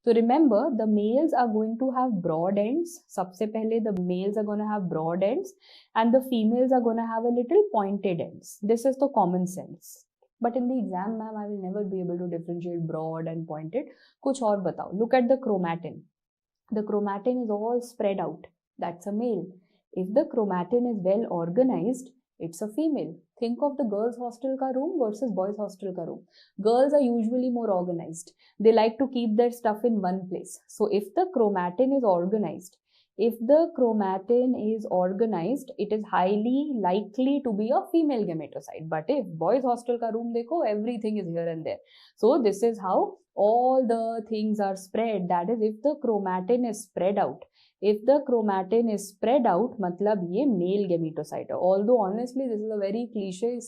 So remember, the males are going to have broad ends. Sabse pehle the males are going to have broad ends and the females are going to have a little pointed ends. This is the common sense. But in the exam, ma'am, I will never be able to differentiate broad and pointed. Kuch aur batao. Look at the chromatin. The chromatin is all spread out. That's a male. If the chromatin is well organized, it's a female. Think of the girls' hostel ka room versus boys' hostel ka room. Girls are usually more organized. They like to keep their stuff in one place. So if the chromatin is organized, it is highly likely to be a female gametocyte. But if boys' hostel ka room dekho, everything is here and there. So this is how all the things are spread. That is, if the chromatin is spread out. If the chromatin is spread out, matlab ye male gametocyte. Although honestly, this is a very cliche,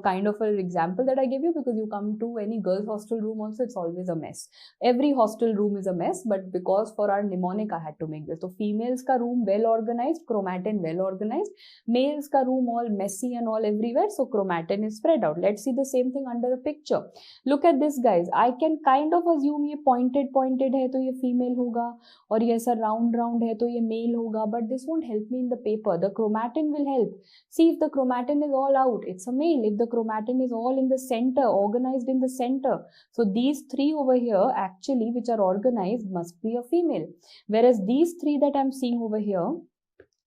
kind of an example that I give you, because you come to any girls' hostel room also, it's always a mess. Every hostel room is a mess, but because for our mnemonic, I had to make this. So females ka room well organized, chromatin well organized. Males ka room all messy and all everywhere, so chromatin is spread out. Let's see the same thing under a picture. Look at this, guys. I can kind of assume ye pointed hai to ye female hoga, or ye round hai to ye male hoga, but this won't help me in the paper. The chromatin will help. See, if the chromatin is all out, it's a male. If the chromatin is all in the center, organized in the center, so these three over here actually which are organized must be a female. Whereas these three that I'm seeing over here,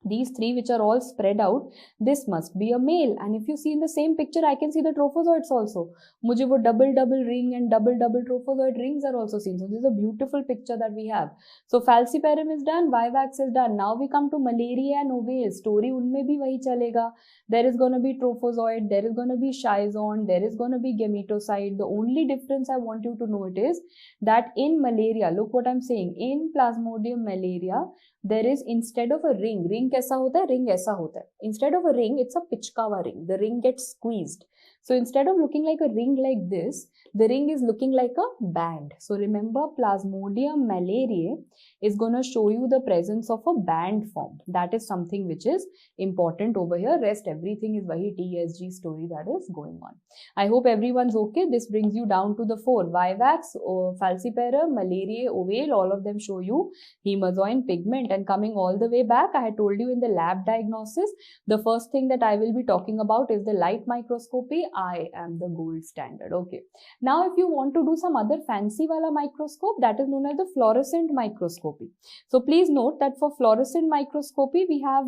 these three which are all spread out, this must be a male. And if you see in the same picture, I can see the trophozoites also. Mujhe wo double ring and double trophozoid rings are also seen. So this is a beautiful picture that we have. So falciparum is done, vivax is done. Now we come to malaria and ovale. Story unme bhi wahi chalega. There is going to be trophozoid, there is going to be schizon, there is going to be gametocyte. The only difference I want you to know it is that in malaria, look what I'm saying, in Plasmodium malaria, there is, instead of a ring kaisa hota hai? Ring aisa hota hai. Instead of a ring, it's a pichkawa ring. The ring gets squeezed. So instead of looking like a ring like this, the ring is looking like a band. So remember, Plasmodium malariae is going to show you the presence of a band form. That is something which is important over here. Rest everything is wahi TSG story that is going on. I hope everyone's okay. This brings you down to the 4. Vivax, falciparum, malariae, ovale, all of them show you hemazoin pigment. And coming all the way back, I had told you in the lab diagnosis, the first thing that I will be talking about is the light microscopy. I am the gold standard. Okay. Now, if you want to do some other fancy wala microscope, that is known as the fluorescent microscopy. So please note that for fluorescent microscopy, we have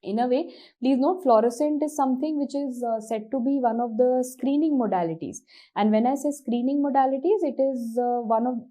in a way, please note, fluorescent is something which is said to be one of the screening modalities. And when I say screening modalities, it is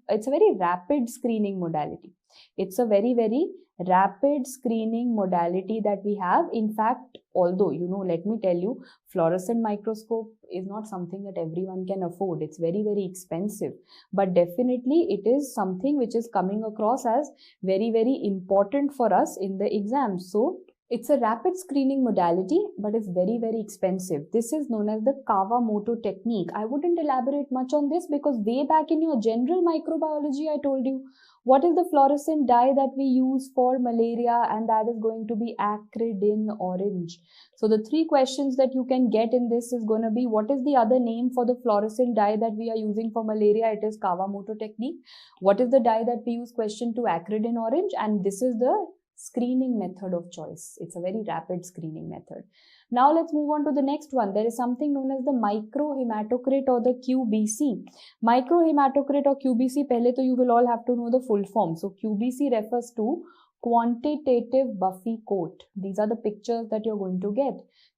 it's a very rapid screening modality. It's a very, very rapid screening modality that we have. In fact, although, let me tell you, fluorescent microscope is not something that everyone can afford. It's very, very expensive. But definitely, it is something which is coming across as very, very important for us in the exam. So, it's a rapid screening modality, but it's very, very expensive. This is known as the Kawamoto technique. I wouldn't elaborate much on this because way back in your general microbiology, I told you what is the fluorescent dye that we use for malaria, and that is going to be acrid in orange. So the three questions that you can get in this is going to be, what is the other name for the fluorescent dye that we are using for malaria? It is Kawamoto technique. What is the dye that we use? Question 2, acrid in orange. And this is the screening method of choice. It's a very rapid screening method. Now let's move on to the next one. There is something known as the microhematocrit or the QBC. Microhematocrit or QBC, pehle to you will all have to know the full form. So QBC refers to quantitative buffy coat. These are the pictures that you're going to get.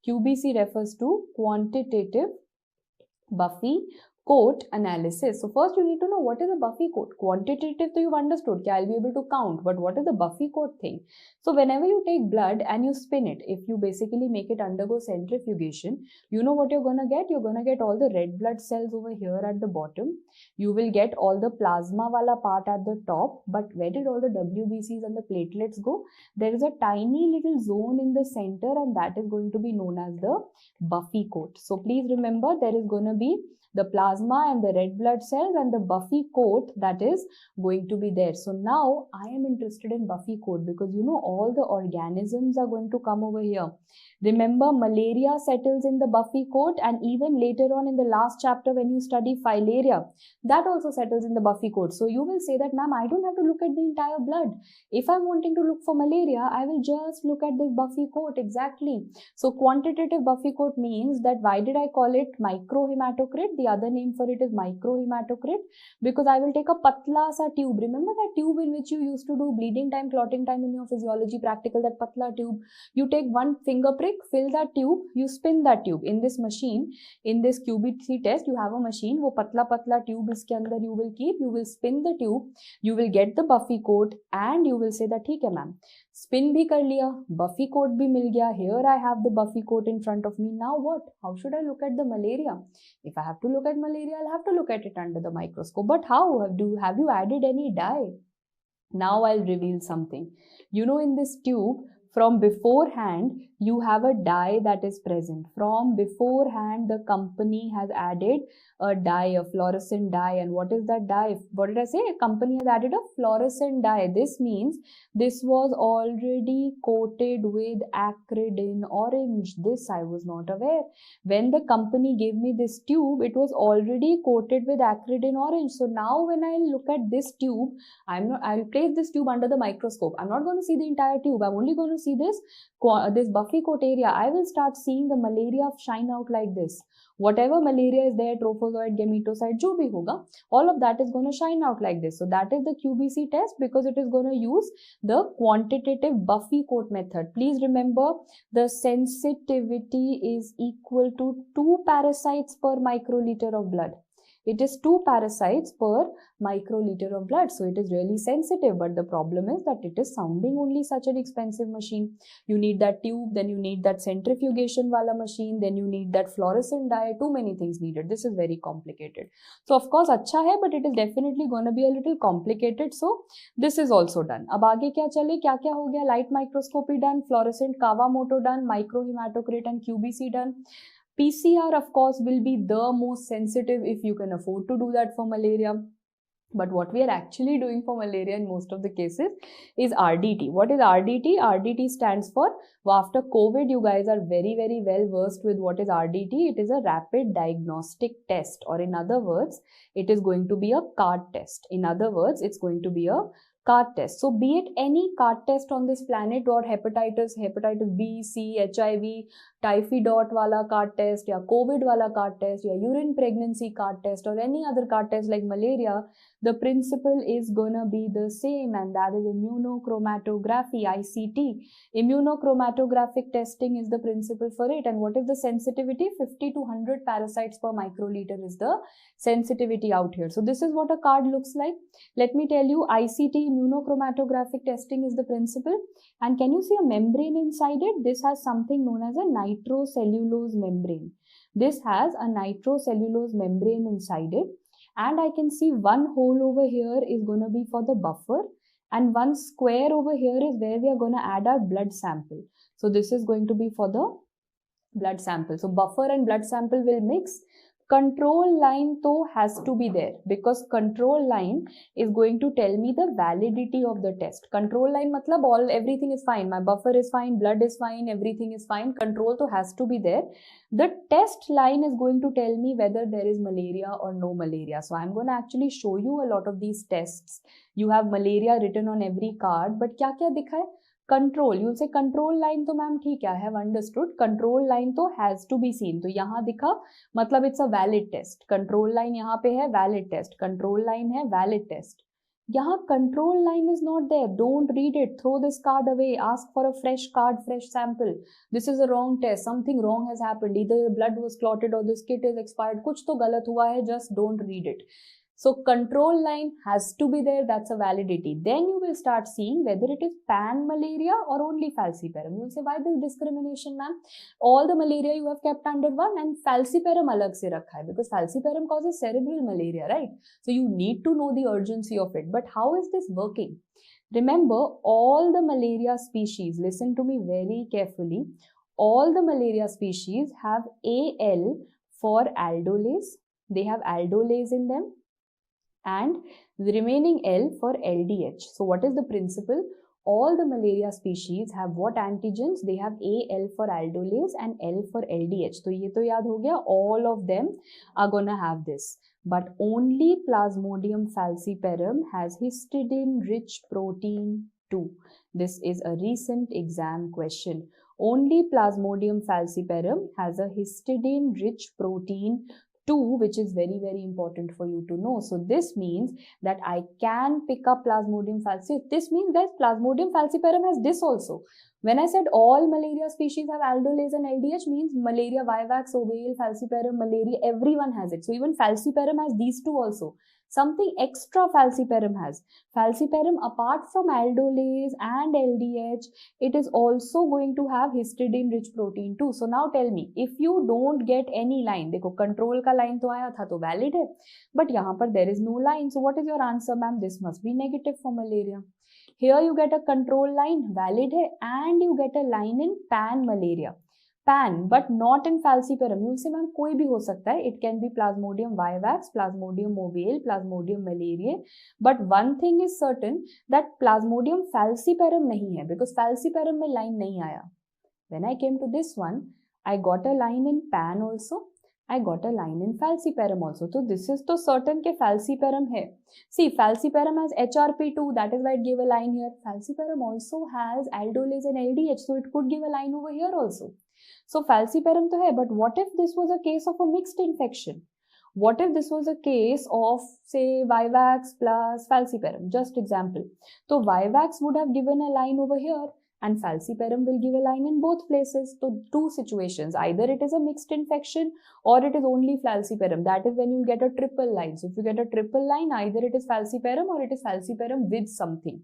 QBC refers to quantitative buffy coat analysis. So first you need to know what is a buffy coat. Quantitative, so you've understood, I'll be able to count, but what is the buffy coat thing? So whenever you take blood and you spin it, if you basically make it undergo centrifugation, you know what you're going to get? You're going to get all the red blood cells over here at the bottom. You will get all the plasma wala part at the top, but where did all the WBCs and the platelets go? There is a tiny little zone in the center, and that is going to be known as the buffy coat. So please remember, there is going to be the plasma and the red blood cells and the buffy coat that is going to be there. So now I am interested in buffy coat because all the organisms are going to come over here. Remember, malaria settles in the buffy coat, and even later on in the last chapter when you study filaria, that also settles in the buffy coat. So you will say that, ma'am, I don't have to look at the entire blood. If I'm wanting to look for malaria, I will just look at this buffy coat. Exactly. So quantitative buffy coat means that, why did I call it microhematocrit? The other name for it is microhematocrit, because I will take a patla sa tube. Remember that tube in which you used to do bleeding time, clotting time in your physiology practical, that patla tube? You take one finger prick, fill that tube, you spin that tube. In this machine, in this QBC test, you have a machine, wo patla tube iske andar you will keep, you will spin the tube, you will get the buffy coat, and you will say that, theek hai ma'am, spin bhi kar liya, buffy coat bhi mil gaya, here I have the buffy coat in front of me. Now what? How should I look at the malaria? If I have to look at malaria, I'll have to look at it under the microscope. But how? Have you added any dye? Now I'll reveal something. In this tube, from beforehand, you have a dye that is present. From beforehand, the company has added a dye, a fluorescent dye. And what is that dye? What did I say? A company has added a fluorescent dye. This means this was already coated with acrid in orange. This I was not aware. When the company gave me this tube, it was already coated with acrid in orange. So now when I look at this tube, I'll place this tube under the microscope. I'm not going to see the entire tube. I'm only going to see this buffy coat area. I will start seeing the malaria shine out like this. Whatever malaria is there, trophozoite, gametocyte, jo bhi hoga, all of that is going to shine out like this. So that is the QBC test, because it is going to use the quantitative buffy coat method. Please remember, the sensitivity is equal to 2 parasites per microliter of blood. It is 2 parasites per microliter of blood. So it is really sensitive, but the problem is that it is sounding only such an expensive machine. You need that tube, then you need that centrifugation wala machine, then you need that fluorescent dye, too many things needed. This is very complicated. So of course, अच्छा है, but it is definitely going to be a little complicated. So this is also done. अब आगे क्या चले, क्या क्या हो गया? Light microscopy done, fluorescent Kawamoto done, microhematocrit and QBC done. PCR, of course, will be the most sensitive if you can afford to do that for malaria. But what we are actually doing for malaria in most of the cases is RDT. What is RDT? RDT stands for, after COVID, you guys are very, very well versed with what is RDT. It is a rapid diagnostic test, or in other words, it is going to be a card test. In other words, it's going to be a card test. So be it any card test on this planet, or hepatitis B, C, HIV, typhoid dot wala card test, या COVID wala card test, या urine pregnancy card test, or any other card test like malaria, the principle is gonna be the same, and that is immunochromatography, ICT. Immunochromatographic testing is the principle for it. And what is the sensitivity? 50 to 100 parasites per microliter is the sensitivity out here. So this is what a card looks like. Let me tell you, ICT, immunochromatographic testing, is the principle. And can you see a membrane inside it? This has something known as a nitrocellulose membrane. This has a nitrocellulose membrane inside it. And I can see one hole over here is going to be for the buffer, and one square over here is where we are going to add our blood sample. So this is going to be for the blood sample. So buffer and blood sample will mix. Control line though has to be there, because control line is going to tell me the validity of the test. Control line matlab everything is fine, my buffer is fine, blood is fine, everything is fine. Control though has to be there. The test line is going to tell me whether there is malaria or no malaria. So I'm going to actually show you a lot of these tests. You have malaria written on every card, but kya kya dikha hai? Control, you'll say control line तो ma'am ठीक है, I have understood. Control line तो has to be seen. तो यहाँ दिखा, मतलब it's a valid test. Control line यहाँ पे है valid test. Control line है valid test. यहाँ control line is not there. Don't read it. Throw this card away. Ask for a fresh card, fresh sample. This is a wrong test. Something wrong has happened. Either blood was clotted or this kit is expired. कुछ तो गलत हुआ है. Just don't read it. So control line has to be there, that's a validity. Then you will start seeing whether it is pan malaria or only falciparum. You will say, why this discrimination, ma'am? All the malaria you have kept under one and falciparum alag se rakha hai, because falciparum causes cerebral malaria, right? So you need to know the urgency of it. But how is this working? Remember, all the malaria species, listen to me very carefully, all the malaria species have AL for aldolase. They have aldolase in them. And the remaining L for LDH. So what is the principle? All the malaria species have what antigens? They have AL for aldolase and L for LDH. So ye to yaad ho gaya, all of them are gonna have this. But only Plasmodium falciparum has histidine-rich protein 2. This is a recent exam question. Only Plasmodium falciparum has a histidine-rich protein 2, which is very, very important for you to know. So this means that I can pick up Plasmodium falciparum. This means that Plasmodium falciparum has this also. When I said all malaria species have aldolase and LDH, means malaria, vivax, ovale, falciparum, malaria, everyone has it. So even falciparum has these two also. Something extra falciparum has. Falciparum, apart from aldolase and LDH, it is also going to have histidine-rich protein too. So now tell me, if you don't get any line, देखो control का line तो आया था तो valid है, but यहाँ पर there is no line. So what is your answer, ma'am? This must be negative for malaria. Here you get a control line, valid है, and you get a line in pan malaria. Pan, but not in falciparum. You will say, ma'am, कोई भी हो सकता है. It can be Plasmodium vivax, Plasmodium ovale, Plasmodium malariae. But one thing is certain, that Plasmodium falciparum नहीं है, because falciparum में line नहीं आया. When I came to this one, I got a line in pan also. I got a line in falciparum also. So this is to certain के falciparum है. See, falciparum has HRP2, that is why it gave a line here. Falciparum also has aldolase and LDH, so it could give a line over here also. So falciparum to hai, but what if this was a case of a mixed infection? What if this was a case of, say, vivax plus falciparum? Just example. So vivax would have given a line over here, and falciparum will give a line in both places. So two situations, either it is a mixed infection or it is only falciparum. That is when you get a triple line. So if you get a triple line, either it is falciparum or it is falciparum with something.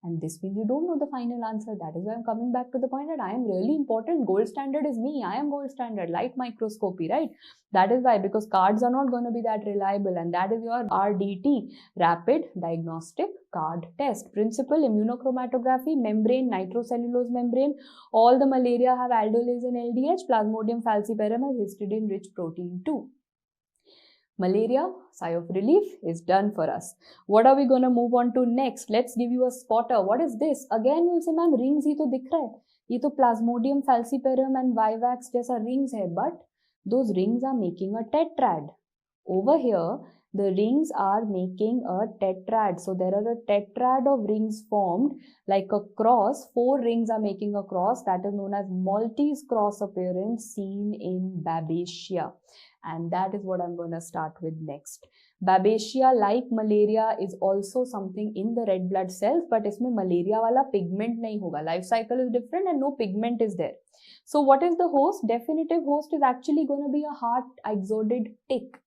And this means you don't know the final answer. That is why I'm coming back to the point that I am really important. Gold standard is me. I am gold standard. Light microscopy, right? That is why, because cards are not going to be that reliable. And that is your RDT, Rapid Diagnostic Card Test. Principle, immunochromatography, membrane, nitrocellulose membrane. All the malaria have aldolase and LDH. Plasmodium falciparum has histidine-rich protein 2. Malaria, sigh of relief, is done for us. What are we going to move on to next? Let's give you a spotter. What is this? Again, you'll say, ma'am, rings ही तो दिख रहा है. ये तो Plasmodium falciparum and vivax जैसा rings है, but those rings are making a tetrad. Over here, the rings are making a tetrad. So there are a tetrad of rings formed like a cross. 4 rings are making a cross. That is known as Maltese cross appearance seen in Babesia. And that is what I'm going to start with next. Babesia, like malaria, is also something in the red blood cells, but इसमें malaria वाला pigment नहीं होगा. Life cycle is different and no pigment is there. So what is the host? Definitive host is actually going to be a heart exuded tick.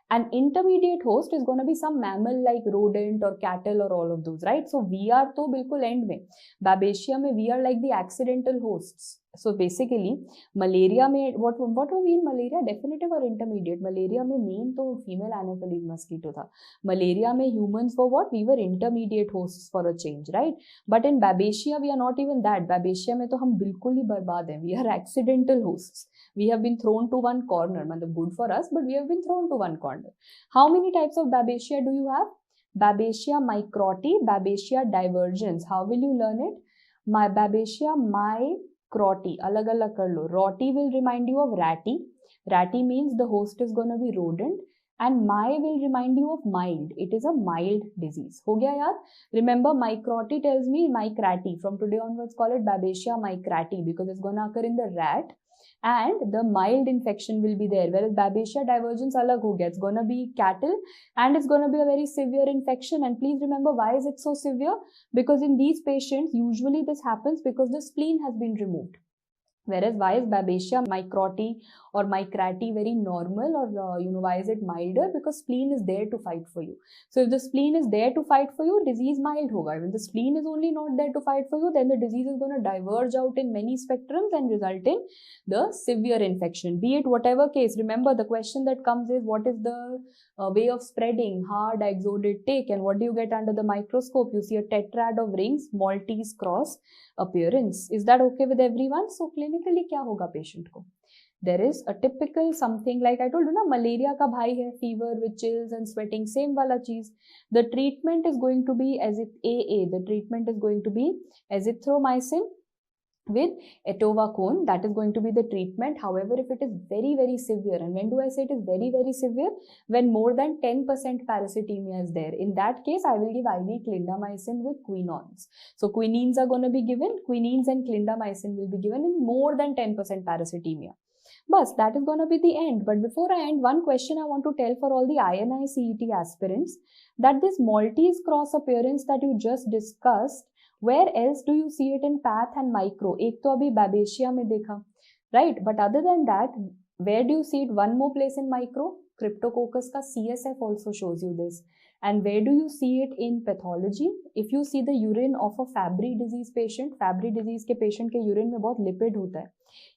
An intermediate host is going to be some mammal like rodent or cattle or all of those, right? So we are to bilkul end mein. Babesia mein we are like the accidental hosts. So basically, malaria mein, what were we in malaria? Definitive or intermediate? Malaria mein main to female Anopheles mosquito tha. Malaria mein humans were what? We were intermediate hosts for a change, right? But in Babesia, we are not even that. Babesia mein to hum bilkul hi barbad hain. We are accidental hosts. We have been thrown to one corner. Matlab good for us, but we have been thrown to one corner. How many types of Babesia do you have? Babesia microti, Babesia divergens. How will you learn it? My Babesia microti. Alag alag kar lo. Roti will remind you of ratty. Ratty means the host is going to be rodent. And my will remind you of mild. It is a mild disease. Ho gaya yaad? Remember, microti tells me micrati. From today onwards, call it Babesia micrati because it's going to occur in the rat. And the mild infection will be there, whereas Babesia divergens alag ho gaya. It's going to be cattle and it's going to be a very severe infection. And please remember, why is it so severe? Because in these patients, usually this happens because the spleen has been removed. Whereas why is Babesia microti or micrati very normal, or why is it milder? Because spleen is there to fight for you. So if the spleen is there to fight for you, disease mild hoga. When the spleen is only not there to fight for you, then the disease is going to diverge out in many spectrums and result in the severe infection. Be it whatever case, remember the question that comes is what is the way of spreading? Hard exuded tick. And what do you get under the microscope? You see a tetrad of rings, Maltese cross appearance. Is that okay with everyone? So clinically क्या होगा patient को? There is a typical something like I told you na, malaria का भाई है, fever with chills and sweating, same वाला चीज. The treatment is going to be as if AA. The treatment is going to be azithromycin with etovaquone. That is going to be the treatment. However, if it is very, very severe, and when do I say it is very, very severe? When more than 10% parasitemia is there. In that case, I will give IV clindamycin with quinones. So quinines are going to be given. Quinines and clindamycin will be given in more than 10% parasitemia. But that is going to be the end. But before I end, one question I want to tell for all the INI CET aspirants, that this Maltese cross appearance that you just discussed, where else do you see it in path and micro? एक तो अभी Babesia में देखा, right? But other than that, where do you see it? One more place in micro. Cryptococcus का CSF also shows you this. And where do you see it in pathology? If you see the urine of a Fabry disease patient, Fabry disease के patient के urine में बहुत lipid होता है.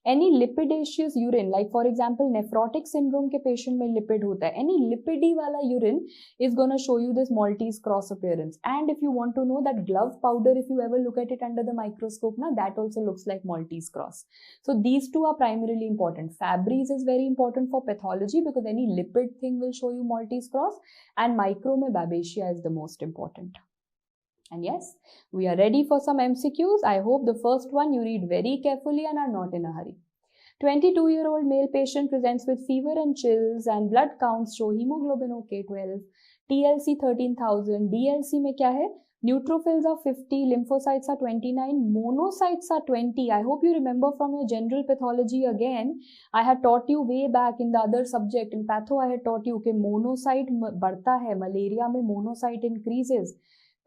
Any lipidaceous urine, like for example nephrotic syndrome के patient में lipid होता है. Any lipidy वाला urine is going to show you this Maltese cross appearance. And if you want to know that glove powder, if you ever look at it under the microscope, na, that also looks like Maltese cross. So these two are primarily important. Fabry's is very important for pathology because any lipid thing will show you Maltese cross, and micro mein Babesia is the most important. And yes, we are ready for some MCQs. I hope the first one you read very carefully and are not in a hurry. 22-year-old male patient presents with fever and chills and blood counts show hemoglobin OK 12, TLC 13,000, DLC में क्या है? Neutrophils are 50, lymphocytes are 29, monocytes are 20. I hope you remember from your general pathology again. I had taught you way back in the other subject. In patho, I had taught you कि monocyte बढ़ता है, malaria में monocyte increases.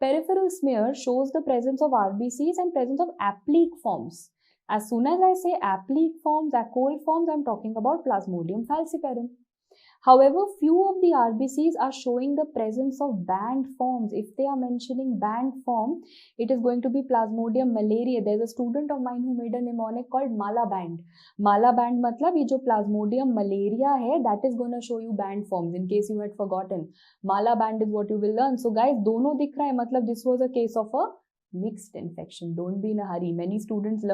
Peripheral smear shows the presence of RBCs and presence of applique forms. As soon as I say applique forms, acole forms, I'm talking about Plasmodium falciparum. However, few of the RBCs are showing the presence of band forms. If they are mentioning band form, it is going to be Plasmodium malariae. There's a student of mine who made a mnemonic called Mala band. Mala band matlab ye jo Plasmodium malaria hai, that is going to show you band forms. In case you had forgotten, Mala band is what you will learn. So guys, dono dikh raha hai, matlab this was a case of a mixed infection. Don't be in a hurry. Many students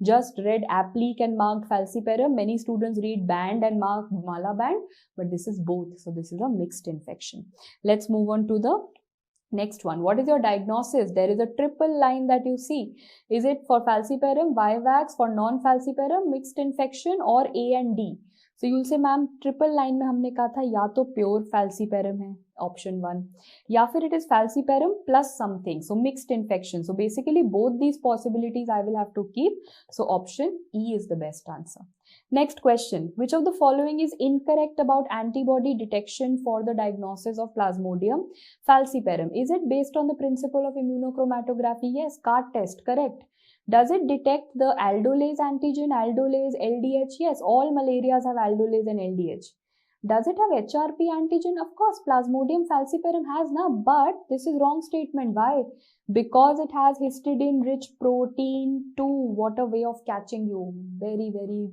just read applique and marked falciparum. Many students read band and marked Mala band, but this is both. So this is a mixed infection. Let's move on to the next one. What is your diagnosis? There is a triple line that you see. Is it for falciparum, Vivax, for non-falciparum, mixed infection, or A and D? So you'll say, ma'am, triple line में हमने कहा था या तो pure falciparum है, option 1, या फिर it is falciparum plus something, so mixed infection. So basically both these possibilities I will have to keep. So option E is the best answer. Next question, which of the following is incorrect about antibody detection for the diagnosis of Plasmodium falciparum? Is it based on the principle of immunochromatography? Yes. CART test, correct. Does it detect the aldolase antigen, aldolase, LDH? Yes, all malarias have aldolase and LDH. Does it have HRP antigen? Of course, Plasmodium falciparum has now, but this is wrong statement. Why? Because it has histidine-rich protein 2. What a way of catching you. Very, very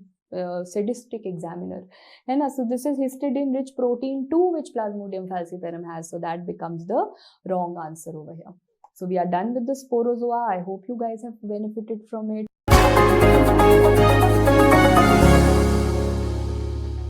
sadistic examiner. And so this is histidine-rich protein 2, which Plasmodium falciparum has. So that becomes the wrong answer over here. So we are done with the sporozoa. I hope you guys have benefited from it.